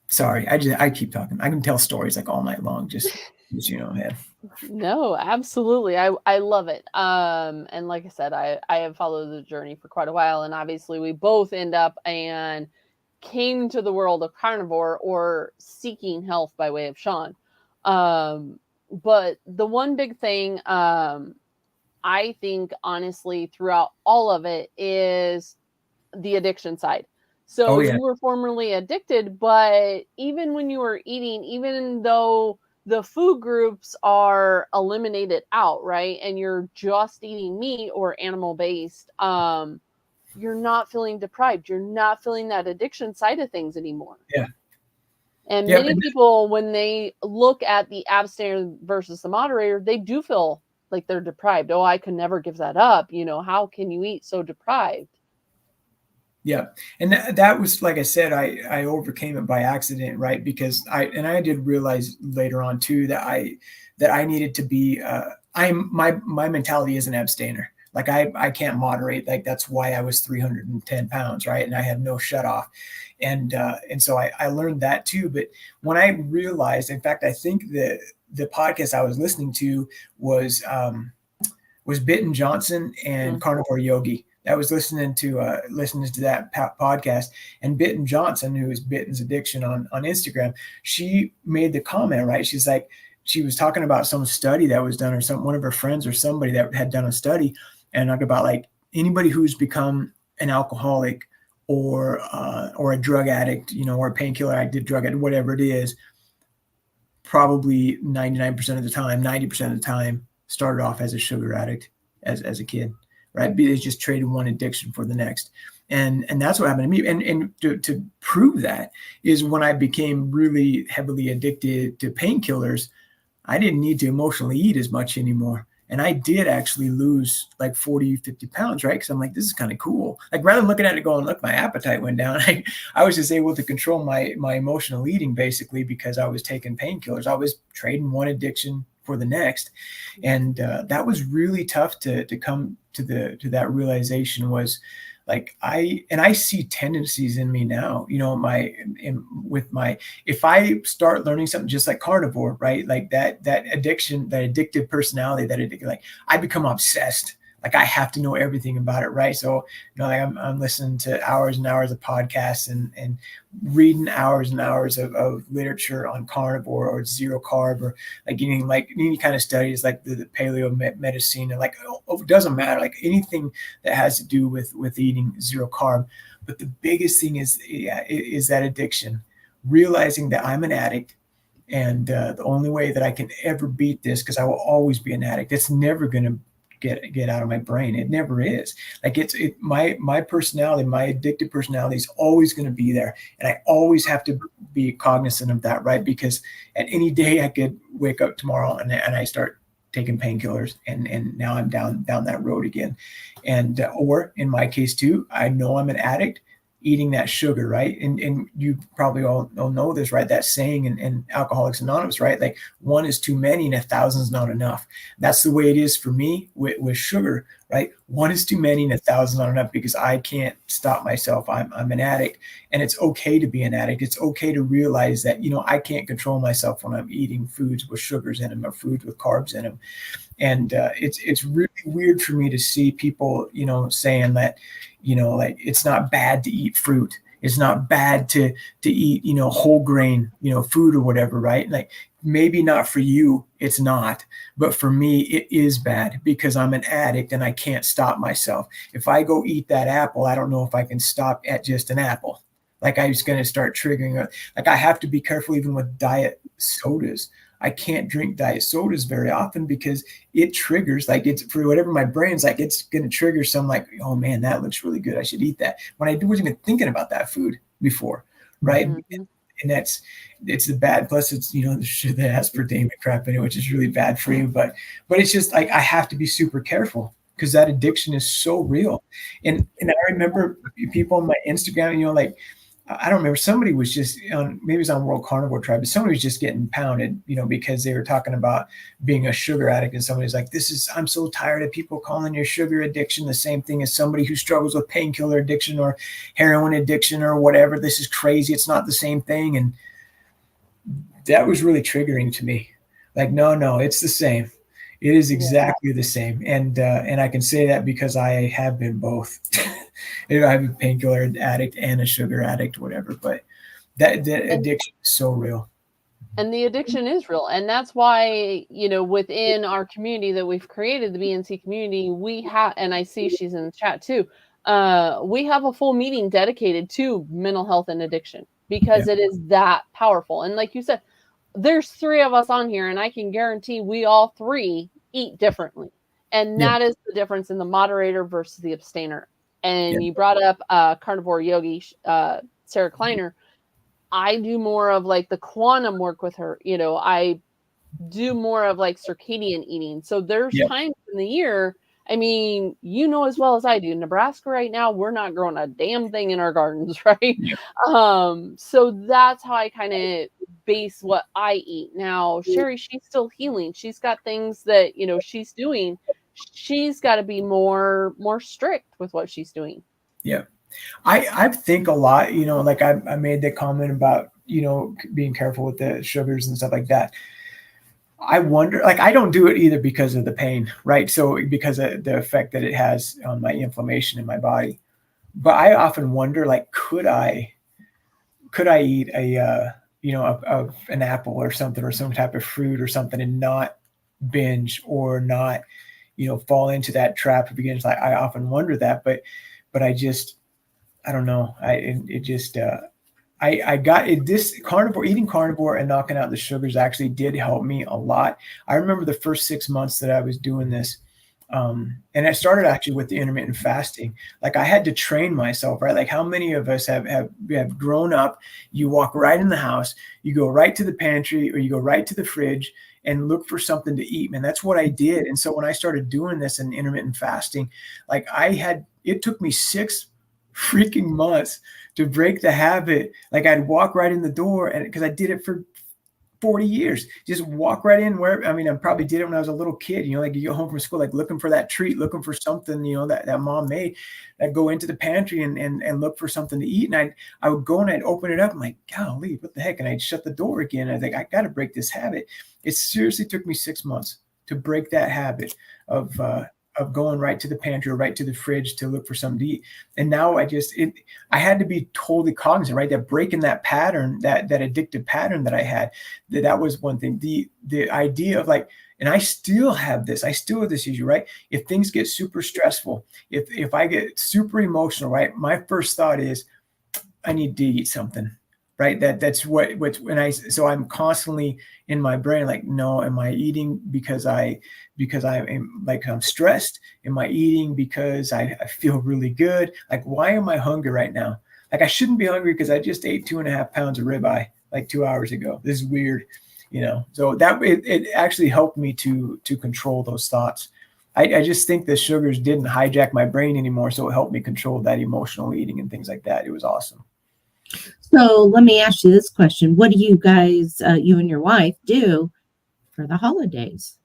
Sorry. I keep talking. I can tell stories like all night long. Just yeah. No, absolutely. I love it. And like I said, I have followed the journey for quite a while, and obviously we both end up and came to the world of carnivore or seeking health by way of Sean. But the one big thing, I think honestly throughout all of it is the addiction side. So you were formerly addicted, but even when you were eating, even though the food groups are eliminated out, right? And you're just eating meat or animal based, you're not feeling deprived. You're not feeling that addiction side of things anymore. Yeah. And many people, when they look at the abstainer versus the moderator, they do feel like they're deprived. Oh, I could never give that up. How can you eat so deprived? Yeah. And that was, like I said, I overcame it by accident, right? Because I did realize later on too, that I needed to be, my mentality is an abstainer. Like I can't moderate. Like that's why I was 310 pounds. Right. And I had no shut off. And so I learned that too. But when I realized, in fact, I think the podcast I was listening to was Bitten Johnson and Carnivore Yogi. I was listening to that podcast, and Bitten Johnson, who is Bitten's Addiction on Instagram, she made the comment, right? She's like, she was talking about some study that was done, or one of her friends or somebody that had done a study, and talking about like anybody who's become an alcoholic or a drug addict, or a painkiller addict, drug addict, whatever it is, probably 99% of the time, 90% of the time, started off as a sugar addict as a kid. Right? They just traded one addiction for the next. And that's what happened to me. And to prove that is when I became really heavily addicted to painkillers, I didn't need to emotionally eat as much anymore. And I did actually lose like 40, 50 pounds, right? Because I'm like, this is kind of cool. Like rather than looking at it going, look, my appetite went down. I was just able to control my emotional eating basically because I was taking painkillers. I was trading one addiction for the next. And that was really tough to come to that realization was like, I see tendencies in me now, you know, if I start learning something just like carnivore, right? Like that addiction, that addictive personality, like I become obsessed. Like I have to know everything about it, right? So, you know, like I'm listening to hours and hours of podcasts and reading hours and hours of literature on carnivore or zero carb or like any kind of studies like the paleo medicine and like it doesn't matter, like anything that has to do with eating zero carb. But the biggest thing is that addiction, realizing that I'm an addict. And the only way that I can ever beat this, because I will always be an addict, it's never going to get out of my brain. It never is. Like my personality, my addictive personality is always going to be there. And I always have to be cognizant of that, right? Because at any day I could wake up tomorrow and I start taking painkillers and now I'm down that road again. And, or in my case too, I know I'm an addict eating that sugar, right? And you probably all know this, right? That saying in Alcoholics Anonymous, right? Like one is too many and 1,000 is not enough. That's the way it is for me with sugar, right? One is too many and 1,000 is not enough because I can't stop myself. I'm an addict, and it's okay to be an addict. It's okay to realize that, you know, I can't control myself when I'm eating foods with sugars in them or foods with carbs in them. And it's really weird for me to see people, you know, saying that, you know, like it's not bad to eat fruit. It's not bad to eat, you know, whole grain, you know, food or whatever, right? Like maybe not for you, it's not, but for me, it is bad because I'm an addict and I can't stop myself. If I go eat that apple, I don't know if I can stop at just an apple. Like I was going to start triggering, like I have to be careful even with diet sodas. I can't drink diet sodas very often because it triggers, like it's for whatever my brain's like, it's going to trigger some like, oh man, that looks really good. I should eat that. When I wasn't even thinking about that food before. Right. Mm-hmm. And it's the bad. Plus it's, you know, the aspartame crap in it, which is really bad for you. But it's just like, I have to be super careful because that addiction is so real. And I remember people on my Instagram, you know, like, I don't remember, somebody was just on, maybe it was on World Carnivore Tribe, but somebody was just getting pounded, you know, because they were talking about being a sugar addict. And somebody's like, I'm so tired of people calling your sugar addiction the same thing as somebody who struggles with painkiller addiction or heroin addiction or whatever. This is crazy. It's not the same thing. And that was really triggering to me. Like, no, it's the same. It is exactly the same. And I can say that because I have been both. I'm a painkiller addict and a sugar addict, whatever. But that addiction is so real. And the addiction is real. And that's why, you know, within our community that we've created, the BNC community, we have, and I see she's in the chat too, we have a full meeting dedicated to mental health and addiction because it is that powerful. And like you said, there's 3 of us on here, and I can guarantee we all 3 eat differently. And that is the difference in the moderator versus the abstainer. And you brought up carnivore yogi, Sarah Kleiner. I do more of like the quantum work with her. You know, I do more of like circadian eating. So there's times in the year, I mean, you know as well as I do, Nebraska right now, we're not growing a damn thing in our gardens, right? So that's how I kind of base what I eat. Now, Sherry, she's still healing. She's got things that, you know, she's doing. She's got to be more strict with what she's doing. Yeah. I think a lot, you know, like I made the comment about, you know, being careful with the sugars and stuff like that. I wonder, like, I don't do it either because of the pain, right? So because of the effect that it has on my inflammation in my body. But I often wonder, like, could I eat a, you know, an apple or something or some type of fruit or something and not binge or not, you know, fall into that trap of beginners. Like, I often wonder that, but I don't know. I got it. This eating carnivore and knocking out the sugars actually did help me a lot. I remember the first 6 months that I was doing this, And I started actually with the intermittent fasting. Like I had to train myself, right? Like how many of us have grown up, you walk right in the house, you go right to the pantry or you go right to the fridge and look for something to eat. Man, that's what I did. And so when I started doing this in intermittent fasting, like it took me 6 freaking months to break the habit. Like I'd walk right in the door, and because I did it for 40 years, just walk right in where, I mean, I probably did it when I was a little kid, like you go home from school, like looking for that treat, looking for something, that mom made. I'd go into the pantry and look for something to eat. And I would go and I'd open it up. I'm like, golly, what the heck? And I'd shut the door again. I think I got to break this habit. It seriously took me 6 months to break that habit of going right to the pantry or right to the fridge to look for something to eat. And now I had to be totally cognizant, right? That breaking that pattern, that addictive pattern that I had, that was one thing. The idea of like, and I still have this issue, right? If things get super stressful, if I get super emotional, right? My first thought is, I need to eat something, right? That's so I'm constantly in my brain, like, no, am I eating because I'm stressed? Am I eating because I feel really good? Like, why am I hungry right now? Like, I shouldn't be hungry because I just ate 2.5 pounds of ribeye like 2 hours ago. This is weird, so that it actually helped me to control those thoughts. I just think the sugars didn't hijack my brain anymore, so it helped me control that emotional eating and things like that. It was awesome. So let me ask you this question. What do you guys, you and your wife, do for the holidays?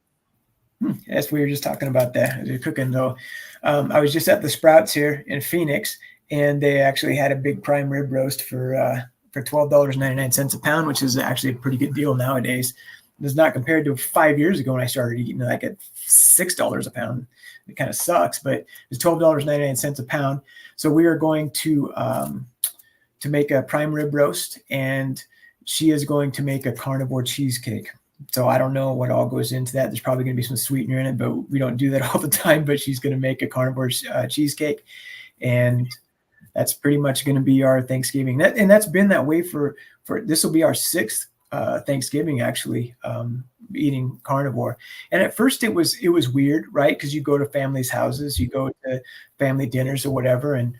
As we were just talking about that, as you're cooking though, I was just at the Sprouts here in Phoenix, and they actually had a big prime rib roast for $12.99 a pound, which is actually a pretty good deal nowadays. It's not compared to 5 years ago when I started eating like at $6 a pound. It kind of sucks, but it's $12.99 a pound. So we are going to make a prime rib roast, and she is going to make a carnivore cheesecake. So I don't know what all goes into that. There's probably going to be some sweetener in it, but we don't do that all the time. But she's going to make a carnivore cheesecake, and that's pretty much going to be our Thanksgiving. And that's been that way for this will be our 6th Thanksgiving actually, eating carnivore. And at first it was weird, right? Because you go to families' houses, you go to family dinners or whatever, and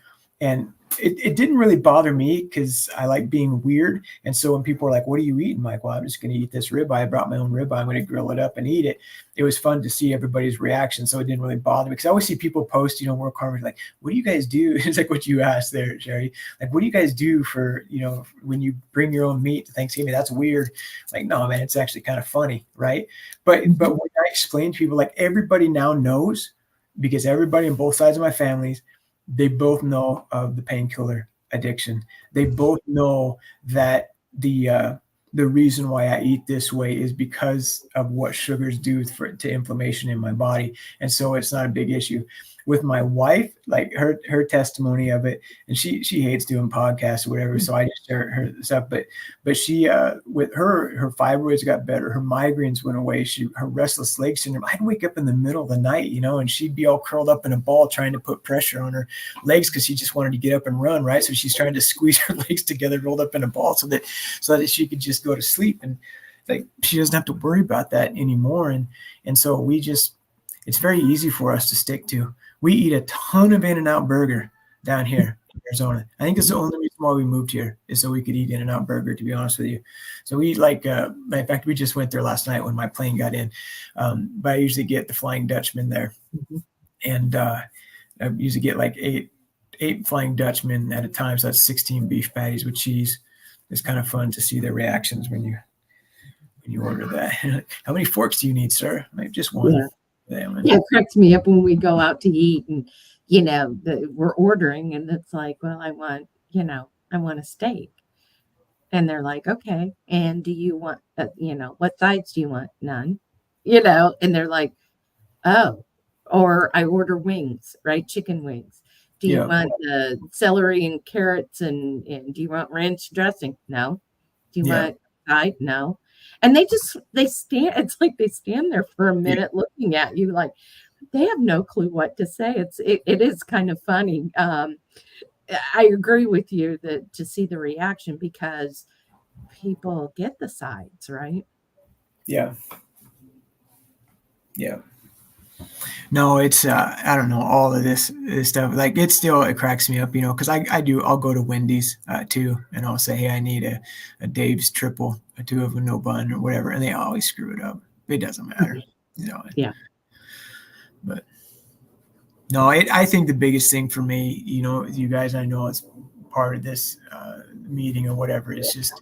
it didn't really bother me because I like being weird. And so when people were like, what are you eating? I'm like, well, I'm just going to eat this ribeye. I brought my own ribeye. I'm going to grill it up and eat it. It was fun to see everybody's reaction. So it didn't really bother me, because I always see people post, work carnivore, like, what do you guys do? It's like what you asked there, Sherry. Like, what do you guys do for, when you bring your own meat to Thanksgiving? That's weird. Like, no, man, it's actually kind of funny. Right. But when I explain to people, like, everybody now knows, because everybody on both sides of my families, they both know of the painkiller addiction. They both know that the reason why I eat this way is because of what sugars do to inflammation in my body. And so it's not a big issue. With my wife, like her testimony of it, and she hates doing podcasts or whatever, so I just share her stuff. But she with her fibroids got better, her migraines went away, her restless leg syndrome. I'd wake up in the middle of the night, and she'd be all curled up in a ball trying to put pressure on her legs because she just wanted to get up and run, right? So she's trying to squeeze her legs together, rolled up in a ball, so that she could just go to sleep, and like she doesn't have to worry about that anymore. And so it's very easy for us to stick to. We eat a ton of In-N-Out Burger down here in Arizona. I think it's the only reason why we moved here, is so we could eat In-N-Out Burger, to be honest with you. So we eat in fact, we just went there last night when my plane got in. But I usually get the Flying Dutchman there. Mm-hmm. And I usually get like eight Flying Dutchmen at a time. So that's 16 beef patties with cheese. It's kind of fun to see their reactions when you order that. How many forks do you need, sir? Maybe just one. Yeah. It cracks me up when we go out to eat and, we're ordering and it's like, well, I want a steak. And they're like, okay. And do you want, what sides do you want? None, and they're like, oh, or I order wings, right? Chicken wings. Do you want the celery and carrots and do you want ranch dressing? No. Do you want side? No. And they stand, it's like they stand there for a minute looking at you like they have no clue what to say. It is kind of funny. I agree with you that to see the reaction, because people get the sides, right? Yeah. Yeah. No, it's I don't know, all of this stuff. Like it cracks me up, because I'll go to Wendy's too, and I'll say, hey, I need a Dave's triple, a two of a no bun or whatever, and they always screw it up. It doesn't matter, Yeah. But no, I think the biggest thing for me, you guys, I know it's part of this meeting or whatever. It's just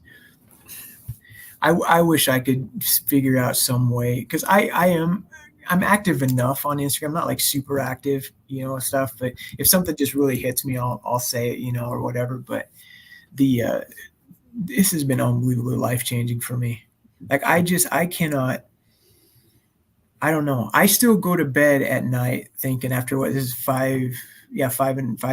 I wish I could figure out some way, because I'm active enough on Instagram. I'm not like super active, stuff. But if something just really hits me, I'll say it, or whatever. But this has been unbelievably life changing for me. Like I cannot. I don't know. I still go to bed at night thinking, after what, this is 5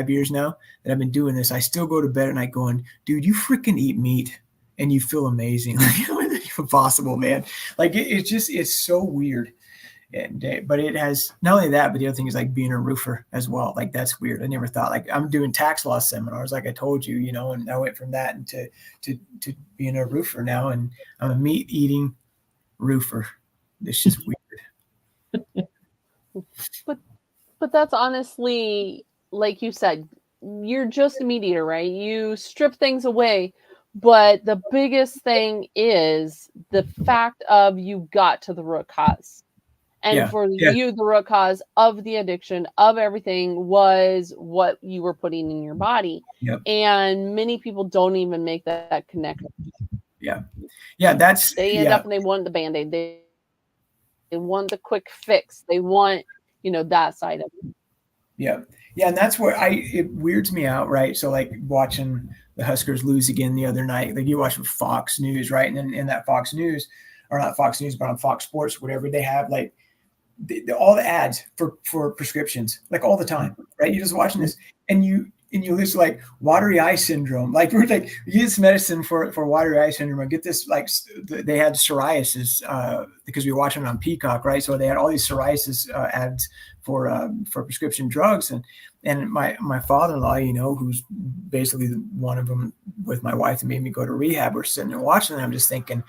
years now that I've been doing this. I still go to bed at night going, dude, you freaking eat meat and you feel amazing. Like, it's impossible, man. Like it's so weird. And but it has not only that, but the other thing is like being a roofer as well. Like that's weird. I never thought, like, I'm doing tax law seminars, like I told you, and I went from that into to being a roofer now, and I'm a meat eating roofer. It's just weird. But that's honestly, like you said, you're just a meat eater, right? You strip things away. But the biggest thing is the fact of you got to the root cause. And for you, the root cause of the addiction, of everything, was what you were putting in your body. Yep. And many people don't even make that connection. Yeah. They end up and they want the Band-Aid. They want the quick fix. They want, that side of it. Yeah. Yeah. And that's where it weirds me out, right? So like watching the Huskers lose again the other night, like you watch Fox News, right? And then in that Fox News, or not Fox News, but on Fox Sports, whatever, they have like all the ads for prescriptions, like all the time, right? You're just watching this and you lose like watery eye syndrome. Like we're like, you use medicine for watery eye syndrome, or get this, like they had psoriasis because we were watching it on Peacock, right? So they had all these psoriasis ads for prescription drugs. And my father-in-law, who's basically one of them with my wife that made me go to rehab, we're sitting there watching and I'm just thinking,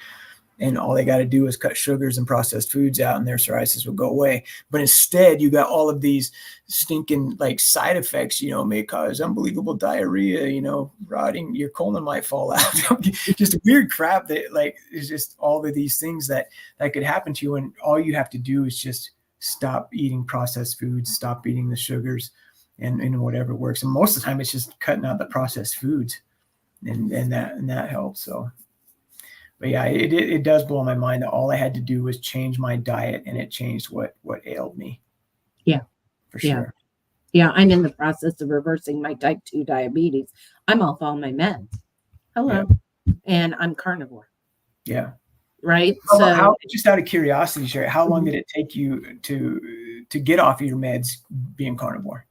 and all they got to do is cut sugars and processed foods out and their psoriasis will go away. But instead, you got all of these stinking like side effects, may cause unbelievable diarrhea, rotting, your colon might fall out. Just weird crap that like is just all of these things that could happen to you. And all you have to do is just stop eating processed foods, stop eating the sugars and whatever works. And most of the time it's just cutting out the processed foods and that helps. So. But yeah, it does blow my mind that all I had to do was change my diet and it changed what ailed me. Yeah. For sure. Yeah. I'm in the process of reversing my type 2 diabetes. I'm off all my meds. Hello. Yeah. And I'm carnivore. Yeah. Right. How just out of curiosity, Sherry, how long did it take you to get off of your meds being carnivore?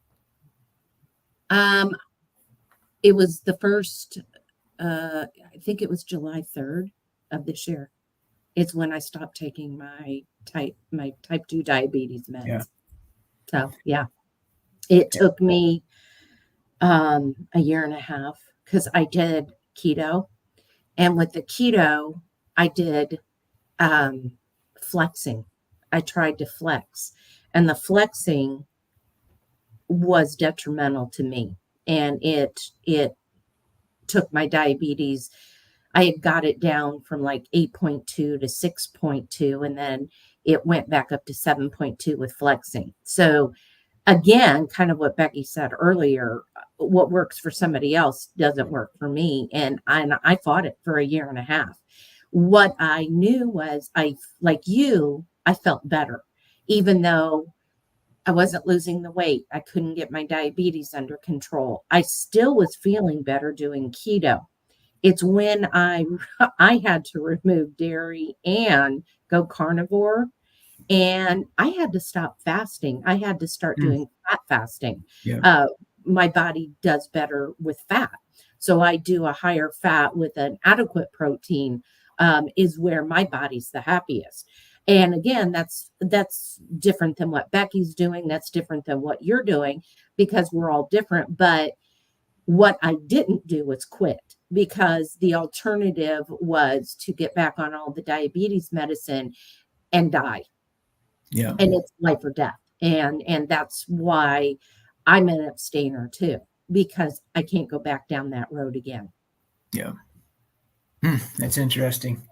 It was the first, I think it was July 3rd. Of this year. It's when I stopped taking my type 2 diabetes meds. Yeah. So yeah, it took me a year and a half because I did keto, and with the keto I did flexing. I tried to flex, and the flexing was detrimental to me, and it took my diabetes. I had got it down from like 8.2 to 6.2, and then it went back up to 7.2 with flexing. So again, kind of what Becky said earlier, what works for somebody else doesn't work for me. And I fought it for a year and a half. What I knew was I felt better, even though I wasn't losing the weight. I couldn't get my diabetes under control. I still was feeling better doing keto. It's when I had to remove dairy and go carnivore, and I had to stop fasting. I had to start doing fat fasting. Yeah. My body does better with fat. So I do a higher fat with an adequate protein is where my body's the happiest. And again, that's different than what Becky's doing. That's different than what you're doing because we're all different. But what I didn't do was quit, because the alternative was to get back on all the diabetes medicine and die. Yeah. And it's life or death. And that's why I'm an abstainer too, because I can't go back down that road again. Yeah. That's interesting.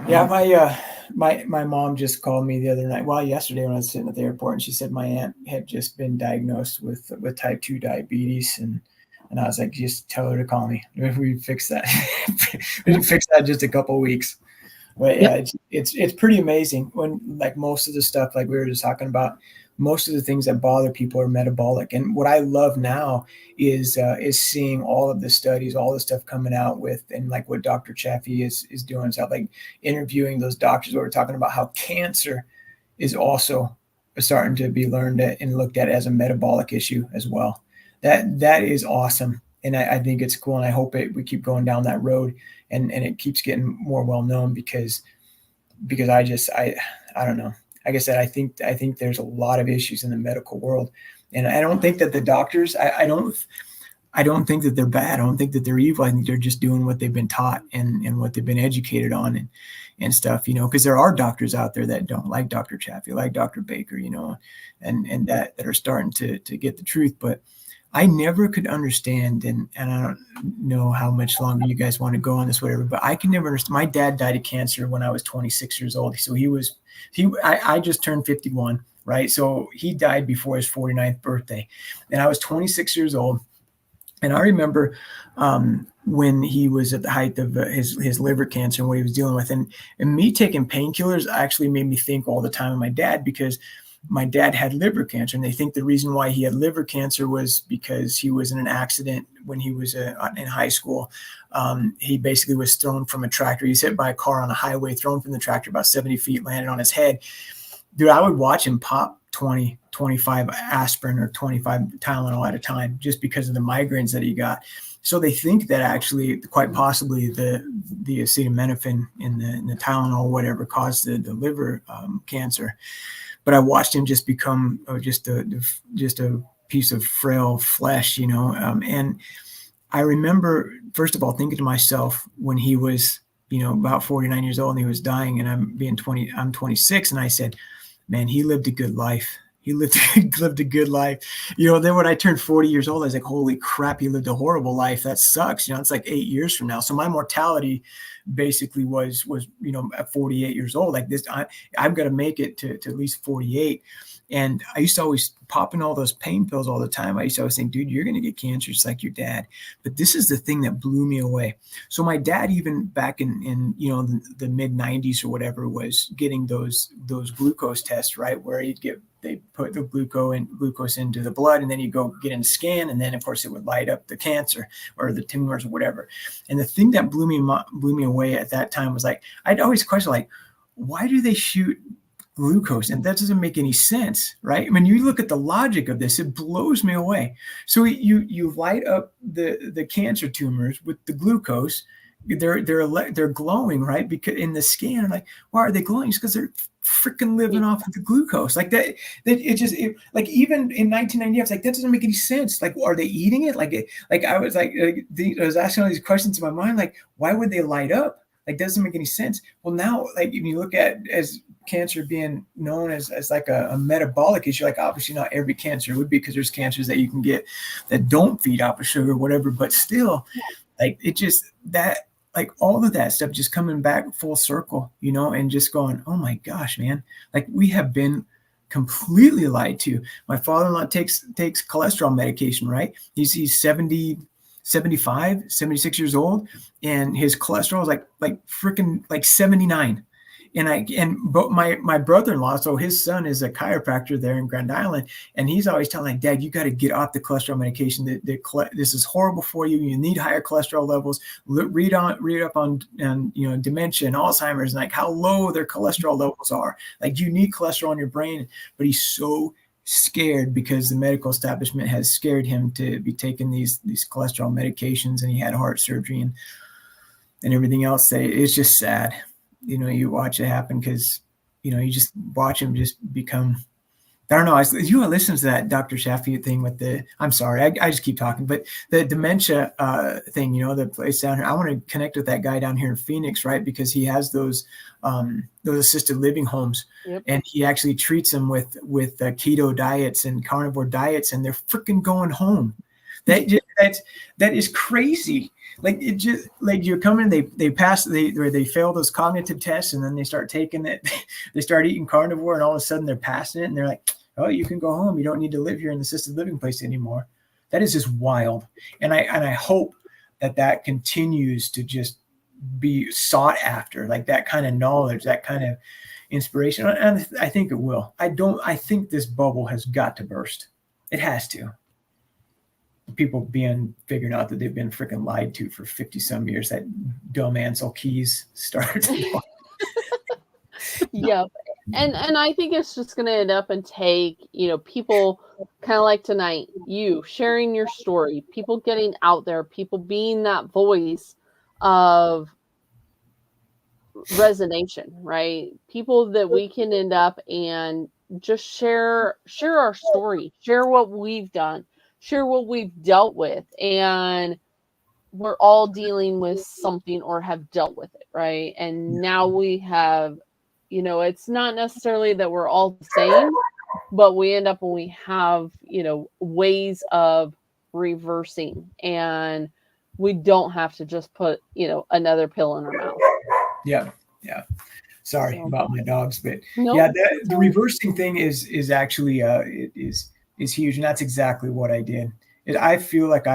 Yeah, my mom just called me the other night. Well, yesterday when I was sitting at the airport, and she said my aunt had just been diagnosed with type 2 diabetes, and I was like, just tell her to call me. We fix that. We can fix that in just a couple of weeks. But yeah, Yep. it's pretty amazing when, like, most of the stuff, like we were just talking about, most of the things that bother people are metabolic. And what I love now is seeing all of the studies, all the stuff coming out with, and like what Dr. Chaffee is doing, so like interviewing those doctors where we're talking about how cancer is also starting to be learned at and looked at as a metabolic issue as well. That is awesome. And I think it's cool. And I hope we keep going down that road, and it keeps getting more well known, because I don't know. Like I said, I think there's a lot of issues in the medical world, and I don't think that the doctors, I don't think that they're bad. I don't think that they're evil. I think they're just doing what they've been taught and what they've been educated on, and stuff, because there are doctors out there that don't, like Dr. Chaffee, like Dr. Baker, and that are starting to get the truth. But I never could understand, and I don't know how much longer you guys want to go on this, whatever, but I can never understand. My dad died of cancer when I was 26 years old. So I just turned 51, right? So he died before his 49th birthday, and I was 26 years old. And I remember when he was at the height of his liver cancer and what he was dealing with, and me taking painkillers actually made me think all the time of my dad, because my dad had liver cancer, and they think the reason why he had liver cancer was because he was in an accident when he was in high school. He basically was thrown from a tractor. He was hit by a car on a highway, thrown from the tractor about 70 feet, landed on his head. Dude, I would watch him pop 20, 25 aspirin or 25 Tylenol at a time, just because of the migraines that he got. So they think that actually, quite possibly, the acetaminophen in the Tylenol, whatever, caused the liver cancer. But I watched him just become just a piece of frail flesh, and I remember, first of all, thinking to myself when he was, about 49 years old and he was dying, and I'm 26, and I said, man, he lived a good life. He lived a good life. Then when I turned 40 years old, I was like, holy crap, he lived a horrible life. That sucks. It's like 8 years from now. So my mortality basically was at 48 years old, like this, I've got to make it to at least 48. And I used to always pop in all those pain pills all the time. I used to always think, dude, you're going to get cancer just like your dad. But this is the thing that blew me away. So my dad, even back in the mid 90s or whatever, was getting those glucose tests, right, where they put the glucose into the blood, and then you go get in a scan, and then of course it would light up the cancer or the tumors or whatever. And the thing that blew me away at that time was, like, I'd always question, like, why do they shoot glucose? And that doesn't make any sense, right? I mean, you look at the logic of this, it blows me away. So you light up the cancer tumors with the glucose. They're glowing, right? Because in the scan, I'm like, why are they glowing? It's because they're freaking living off of the glucose. Like that like, even in 1990, I was like, that doesn't make any sense. Like, are they eating it? I was asking all these questions in my mind, like, why would they light up? Like, doesn't make any sense. Well, now, like, if you look at as cancer being known as like a metabolic issue, like, obviously not every cancer would be, because there's cancers that you can get that don't feed off of sugar or whatever, but still, like, it just, that, like, all of that stuff just coming back full circle, and just going, oh my gosh, man, like, we have been completely lied to. My father-in-law takes cholesterol medication, right? He's 75, 76 years old, and his cholesterol is like freaking like 79. But my brother-in-law, so his son is a chiropractor there in Grand Island, and he's always telling, like, Dad, you got to get off the cholesterol medication. This is horrible for you. You need higher cholesterol levels. Read up on dementia and Alzheimer's, and like how low their cholesterol levels are. Like, you need cholesterol in your brain. But he's so scared because the medical establishment has scared him to be taking these cholesterol medications, and he had heart surgery and everything else. It's just sad. You watch it happen, because you just watch him just become I don't know. You listen to that Dr. Shaffi thing with I'm sorry, I just keep talking, but the dementia thing, the place down here, I want to connect with that guy down here in Phoenix, right? Because he has those assisted living homes, Yep. and he actually treats them with keto diets and carnivore diets, and they're freaking going home. That is crazy. Like, it just, like, you're coming, they pass, they fail those cognitive tests, and then they start taking it, they start eating carnivore, and all of a sudden they're passing it, and they're like, oh, you can go home. You don't need to live here in the assisted living place anymore. That is just wild. And I hope that continues to just be sought after, like that kind of knowledge, that kind of inspiration. And I think it will. I think this bubble has got to burst. It has to. People figuring out that they've been freaking lied to for 50 some years. That dumb Ansel Keys starts. Yep. And I think it's just going to end up and take, people kind of like tonight, you sharing your story, people getting out there, people being that voice of resonation, right? People that we can end up and just share our story, share what we've done, share what we've dealt with, and we're all dealing with something or have dealt with it, right? And now we have, it's not necessarily that we're all the same, but we end up and we have, ways of reversing, and we don't have to just put, another pill in our mouth. Yeah. Sorry about my dogs, but nope. The reversing thing is actually it is huge, and that's exactly what I did. I feel like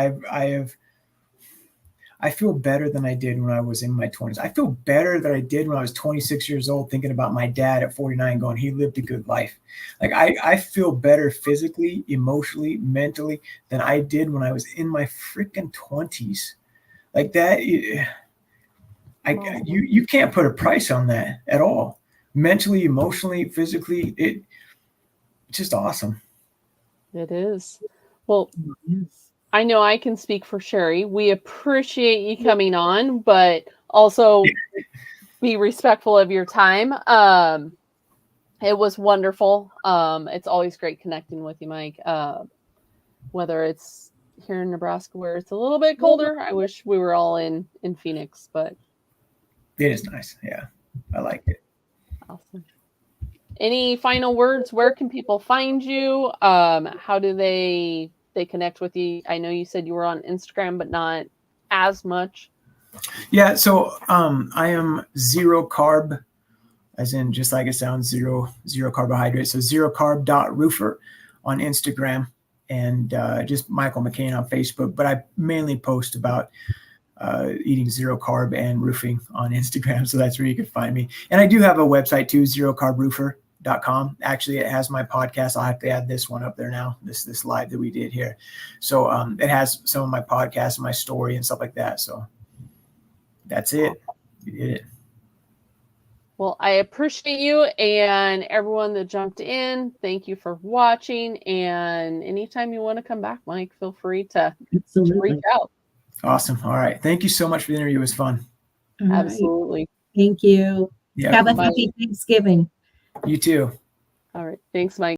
I feel better than I did when I was in my 20s. I feel better than I did when I was 26 years old, thinking about my dad at 49 going, he lived a good life. Like, I feel better physically, emotionally, mentally than I did when I was in my freaking 20s. Like that, you can't put a price on that at all. Mentally, emotionally, physically, it's just awesome. It is. Well, I know I can speak for Sherry. We appreciate you coming on, but also be respectful of your time. It was wonderful. It's always great connecting with you, Mike. Whether it's here in Nebraska where it's a little bit colder, I wish we were all in Phoenix, but it is nice. Yeah, I like it. Awesome. Any final words? Where can people find you? How do they connect with you? I know you said you were on Instagram, but not as much. Yeah, so I am zero carb, as in just like it sounds, zero carbohydrates. So zerocarb.roofer on Instagram, and just Michael McCain on Facebook. But I mainly post about eating zero carb and roofing on Instagram. So that's where you can find me. And I do have a website too, zerocarbroofer.com. Actually, it has my podcast. I'll have to add this one up there now, this live that we did here. So it has some of my podcasts and my story and stuff like that. So that's it. You did it. Well, I appreciate you and everyone that jumped in. Thank you for watching. And anytime you want to come back, Mike, feel free to reach out. Awesome. All right. Thank you so much for the interview. It was fun. All Absolutely. Right. Thank you. Yeah. Have a happy Thanksgiving. You too. All right. Thanks, Mike.